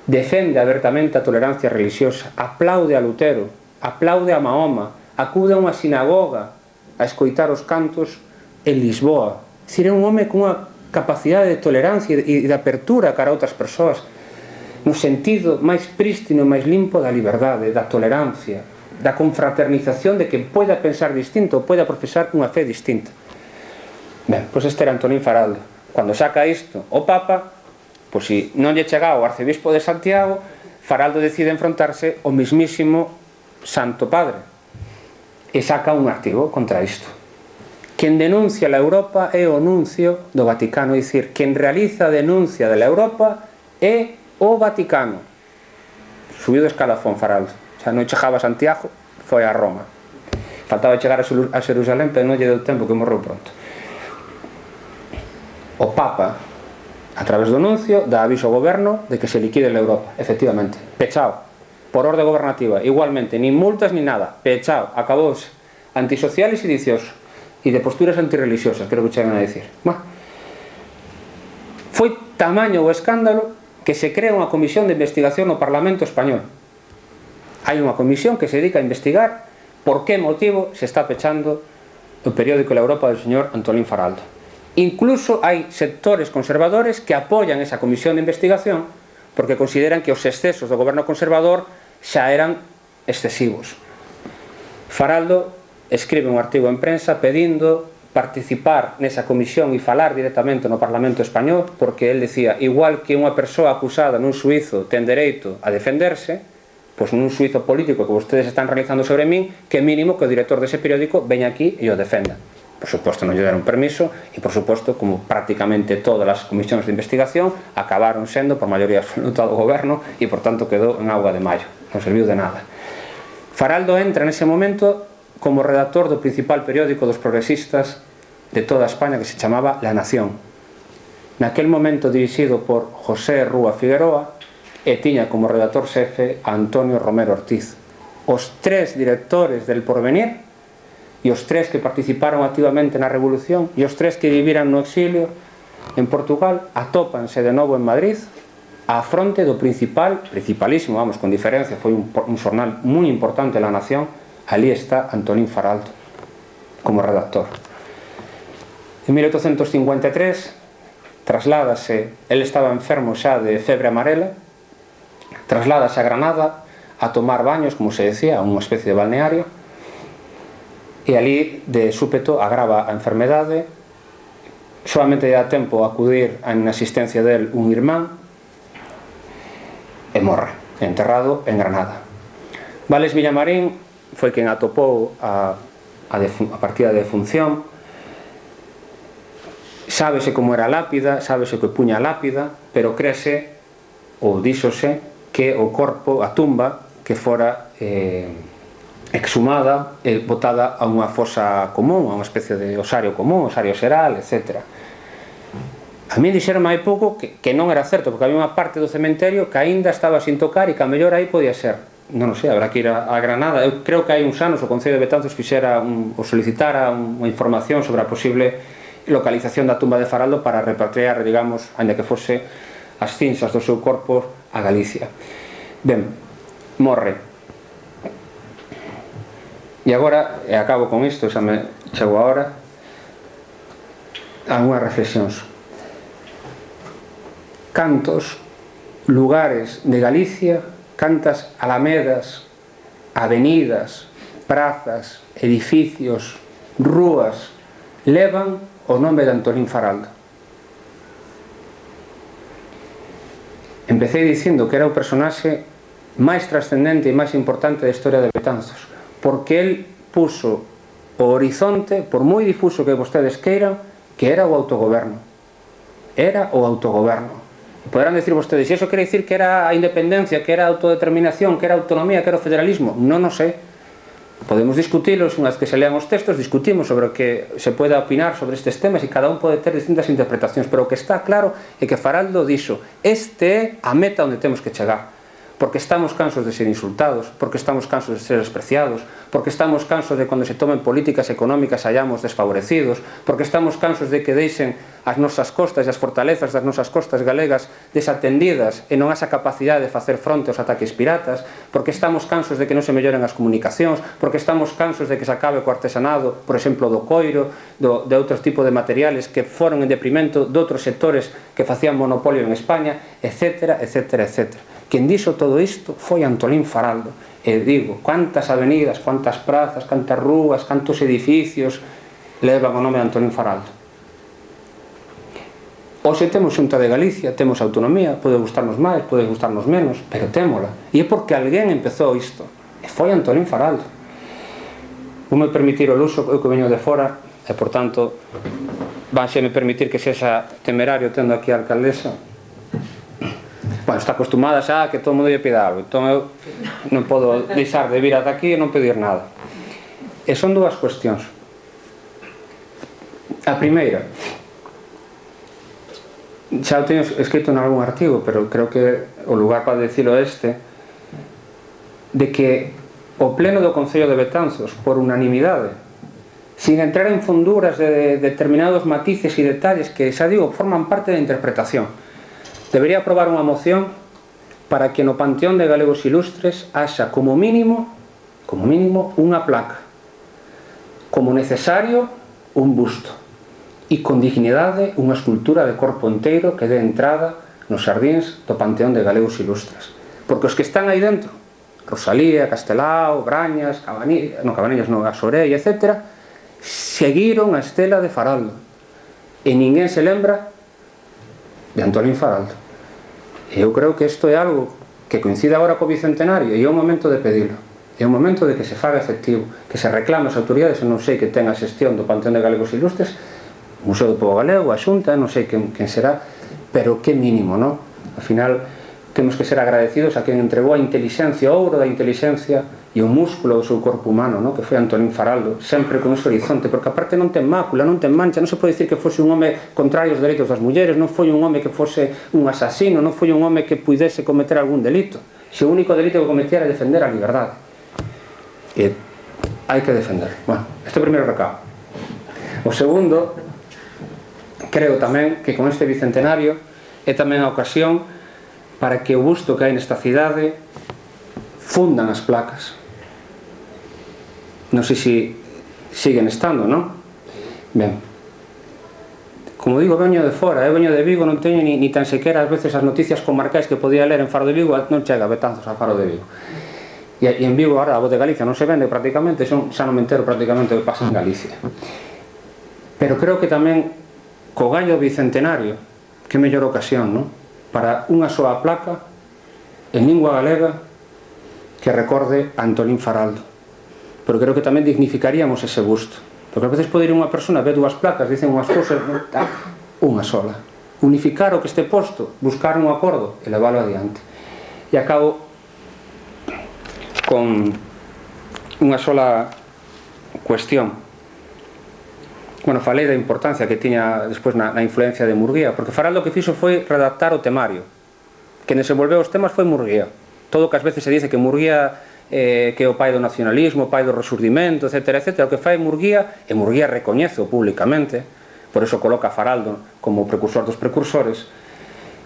defende abertamente a tolerancia religiosa, aplaude a Lutero, aplaude a Mahoma, acude a unha sinagoga a escoitar os cantos en Lisboa. É dicir, é un home con unha capacidade de tolerancia e de apertura cara a outras persoas, no sentido máis prístino e máis limpo da liberdade, da tolerancia, da confraternización de que poida pensar distinto ou poida profesar unha fe distinta. Ben, pois este era Antolín Faraldo. Cando saca isto o Papa, pois se non lle chega ao arcebispo de Santiago, Faraldo decide enfrontarse ao mismísimo Santo Padre e saca un artigo contra isto. Quen denuncia a Europa é o nuncio do Vaticano, é dicir, quen realiza a denuncia de la Europa é o Vaticano. Subiu de escalafón Faraldo. Xa non chegaba a Santiago, foi a Roma. Faltaba chegar a Xerusalén, pero non lle deu tempo, que morreu pronto. O Papa, a través do nuncio, dá aviso ao goberno de que se liquide a Europa. Efectivamente, pechao, por orde gobernativa, igualmente, nin multas ni nada, pechao, acabouse. Antisocial e sedicioso, e de posturas antirreligiosas, creo que chegan a decir. Foi tamaño o escándalo que se crea unha comisión de investigación no Parlamento español. Hai unha comisión que se dedica a investigar por que motivo se está pechando o periódico La Europa del señor Antolín Faraldo. Incluso hai sectores conservadores que apoian esa comisión de investigación porque consideran que os excesos do goberno conservador xa eran excesivos. Faraldo escribe un artigo en prensa pedindo participar nesa comisión e falar directamente no Parlamento español, porque el decía, igual que unha persoa acusada nun suízo ten dereito a defenderse, pois nun suízo político que vostedes están realizando sobre min, que mínimo que o director dese periódico veña aquí e o defenda. Por suposto non lle deron permiso e por suposto, como prácticamente todas as comisións de investigación acabaron sendo por maioría absoluta do goberno e por tanto quedou en auga de maio, non serviu de nada. Faraldo entra nese momento como redactor do principal periódico dos progresistas de toda España, que se chamaba La Nación. Naquel momento dirixido por José Rúa Figueroa, e tiña como redactor xefe a Antonio Romero Ortiz. Os tres directores del Porvenir e os tres que participaron activamente na Revolución e os tres que viviran no exilio en Portugal atópanse de novo en Madrid á fronte do principalísimo, vamos, con diferencia, foi un xornal moi importante La Nación. Ali está Antolín Faraldo como redactor. En 1853 trasládase, el estaba enfermo xa de febre amarela, trasládase a Granada a tomar baños, como se decía, a unha especie de balneario, e ali de súpeto agrava a enfermedade, solamente dá tempo a acudir en asistencia del un irmán e morre, enterrado en Granada. Vales Villamarín foi quen atopou a partida de defunción. Sábese como era a lápida, sábese que puña a lápida, pero créese, ou díxose, que o corpo, a tumba, que fora exhumada e botada a unha fosa común, a unha especie de osario común, osario xeral, etc. A mí dixeron hai pouco que non era certo, porque había unha parte do cementerio que aínda estaba sin tocar e que a mellor aí podía ser. Non sei, habrá que ir a Granada. Eu creo que hai uns anos o Concello de Betanzos fixera ou solicitara unha información sobre a posible localización da tumba de Faraldo para repatriar, digamos, ainda que fose as cinzas do seu corpo a Galicia. Ben, morre. E agora, e acabo con isto, xa me chego a hora, algunhas reflexións. Cantos lugares de Galicia, cantas alamedas, avenidas, prazas, edificios, rúas levan o nome de Antolín Faraldo. Empecé dicindo que era o personaxe máis trascendente e máis importante da historia de Betanzos, porque el puso o horizonte, por moi difuso que vostedes queiran, que era o autogoberno. Era o autogoberno. Poderán decir vostedes, e iso quere dicir que era a independencia, que era a autodeterminación, que era a autonomía, que era o federalismo? Non o sei. Podemos discutilos, unha vez que se lean os textos, discutimos sobre o que se poida opinar sobre estes temas e cada un pode ter distintas interpretacións, pero o que está claro é que Faraldo dixo, este é a meta onde temos que chegar. Porque estamos cansos de ser insultados, porque estamos cansos de ser despreciados, porque estamos cansos de cando se tomen políticas económicas hayamos desfavorecidos, porque estamos cansos de que deixen as nosas costas e as fortalezas das nosas costas galegas desatendidas e non esa capacidade de facer fronte aos ataques piratas, porque estamos cansos de que non se melloren as comunicacións, porque estamos cansos de que se acabe co artesanado, por exemplo, do coiro, de outros tipos de materiales que foron en deprimento de outros sectores que facían monopolio en España, etc, etc, etc. Quen dixo todo isto foi Antolín Faraldo. E digo, cuántas avenidas, cuántas prazas, cantas rúas, cantos edificios levan o nome de Antolín Faraldo. Hoxe temos Xunta de Galicia, temos autonomía, pode gustarnos máis, pode gustarnos menos, pero témola. E é porque alguén empezou isto. E foi Antolín Faraldo. Voume permitir o luxo, eu que veño de fora, e por tanto, vanxeme permitir que sexa temerario tendo aquí a alcaldesa. Bueno, está acostumada xa a que todo o mundo lle pida algo, entón eu non podo deixar de vir ata aquí e non pedir nada. E son dúas cuestións. A primeira, xa o teño escrito en algún artigo, pero creo que o lugar para decirlo este, de que o pleno do Concello de Betanzos, por unanimidade, sin entrar en fonduras de determinados matices e detalles que, xa digo, forman parte da interpretación, debería aprobar unha moción para que no Panteón de Galegos Ilustres haxa como mínimo unha placa, como necesario un busto e con dignidade unha escultura de corpo inteiro que dé entrada nos xardíns do Panteón de Galegos Ilustres, porque os que están aí dentro, Rosalía, Castelao, Brañas, Cabanillas, Asorei, etc., seguiron a estela de Faraldo e ninguén se lembra de Antolín Faraldo. E eu creo que isto é algo que coincide agora co bicentenario e é o momento de pedilo, é o momento de que se faga efectivo, que se reclame as autoridades, non sei que ten a xestión do Panteón de Galegos Ilustres, o Museo do Pobo Galego, a Xunta, non sei quen será, pero que mínimo, non? Al final, temos que ser agradecidos a quen entregou a inteligencia, o ouro da inteligencia e o músculo do seu corpo humano, no? Que foi Antolín Faraldo, sempre con ese horizonte, porque aparte non ten mácula, non ten mancha, non se pode dicir que fose un home contrario aos dereitos das mulleres, non foi un home que fose un asasino, non foi un home que pudese cometer algún delito. Se o único delito que cometía era defender a liberdade. E hai que defender. Bueno, este é o primeiro recado. O segundo, creo tamén que con este bicentenario é tamén a ocasión para que o busto que hai nesta cidade fundan as placas. Non sei se siguen estando, non? Ben, como digo, veño de fora, eu veño de Vigo, non teño ni tan sequera ás veces as noticias comarcais que podía ler en Faro de Vigo, non chega Betanzos a Faro de Vigo. E en Vigo agora a Voz de Galicia non se vende prácticamente, xa non me entero prácticamente o que pasa en Galicia. Pero creo que tamén co gaño bicentenario, que mellor ocasión, non? Para unha soa placa en lingua galega que recorde a Antolín Faraldo. Pero creo que tamén dignificaríamos ese busto, porque a veces pode ir unha persona, ve dúas placas, dicen unhas cousas, unha sola. Unificar o que este posto, buscar un acordo e leválo adiante. E acabo con unha sola cuestión. Bueno, falei da importancia que tiña despois na influencia de Murguía, porque Faraldo o que fixo foi redactar o temario. Quen desenvolveu os temas foi Murguía. Todo o que ás veces se dice que Murguía que é o pai do nacionalismo, o pai do resurdimento, etc. O que fai Murguía, e Murguía recoñece públicamente, por eso coloca a Faraldo como precursor dos precursores,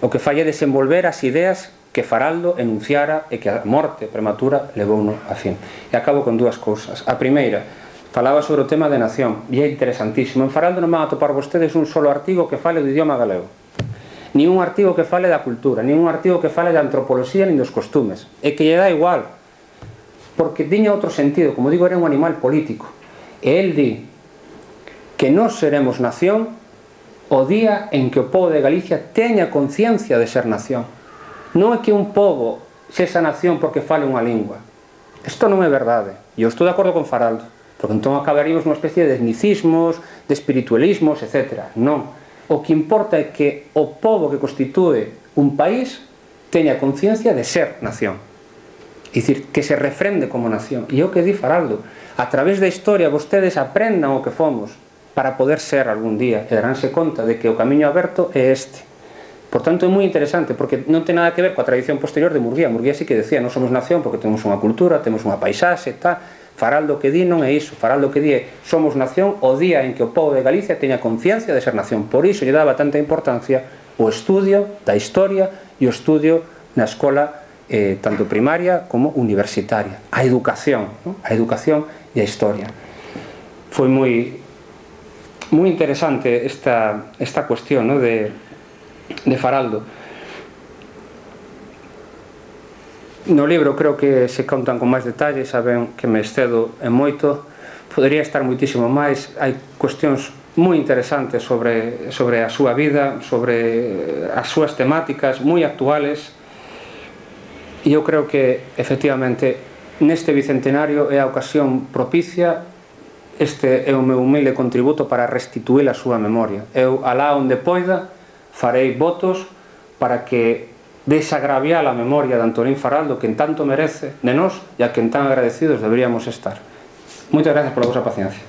o que fai é desenvolver as ideas que Faraldo enunciara e que a morte prematura levouno a fin. E acabo con dúas cousas. A primeira, falaba sobre o tema de nación, e é interesantísimo. En Faraldo non van a topar vostedes un solo artigo que fale do idioma galego, nin un artigo que fale da cultura, nin un artigo que fale da antropoloxía nin dos costumes, e que lle dá igual, porque tiña outro sentido. Como digo, era un animal político, e el di que nós seremos nación o día en que o pobo de Galicia teña conciencia de ser nación. Non é que un pobo sexa nación porque fale unha lingua. Isto non é verdade, e eu estou de acordo con Faraldo, porque entón acabaríamos nunha especie de etnicismos, de espiritualismos, etc. Non. O que importa é que o pobo que constitúe un país teña conciencia de ser nación. É dicir, que se refrende como nación. E o que di Faraldo, a través da historia vostedes aprendan o que fomos para poder ser algún día, e daránse conta de que o camiño aberto é este. Por tanto, é moi interesante, porque non ten nada que ver coa tradición posterior de Murguía. Murguía sí que decía, non somos nación porque temos unha cultura, temos unha paisaxe, tal. Faraldo que di non é iso. Faraldo que di é, somos nación o día en que o pobo de Galicia teña conciencia de ser nación. Por iso lle daba tanta importancia o estudio da historia e o estudio na escola tanto primaria como universitaria. A educación, ¿no? A educación e a historia. Foi moi interesante esta cuestión, ¿no? de Faraldo. No libro creo que se contan con máis detalles, saben que me excedo en moito, podería estar moitísimo máis, hai cuestións moi interesantes sobre a súa vida, sobre as súas temáticas moi actuales, e eu creo que efectivamente neste bicentenario é a ocasión propicia. Este é o meu humilde contributo para restituir a súa memoria. Eu, alá onde poida, farei votos para que desagraviar a memoria de Antolín Faraldo, que en tanto merece de nós e a quen tan agradecidos deberíamos estar. Moitas gracias pola vosa paciencia.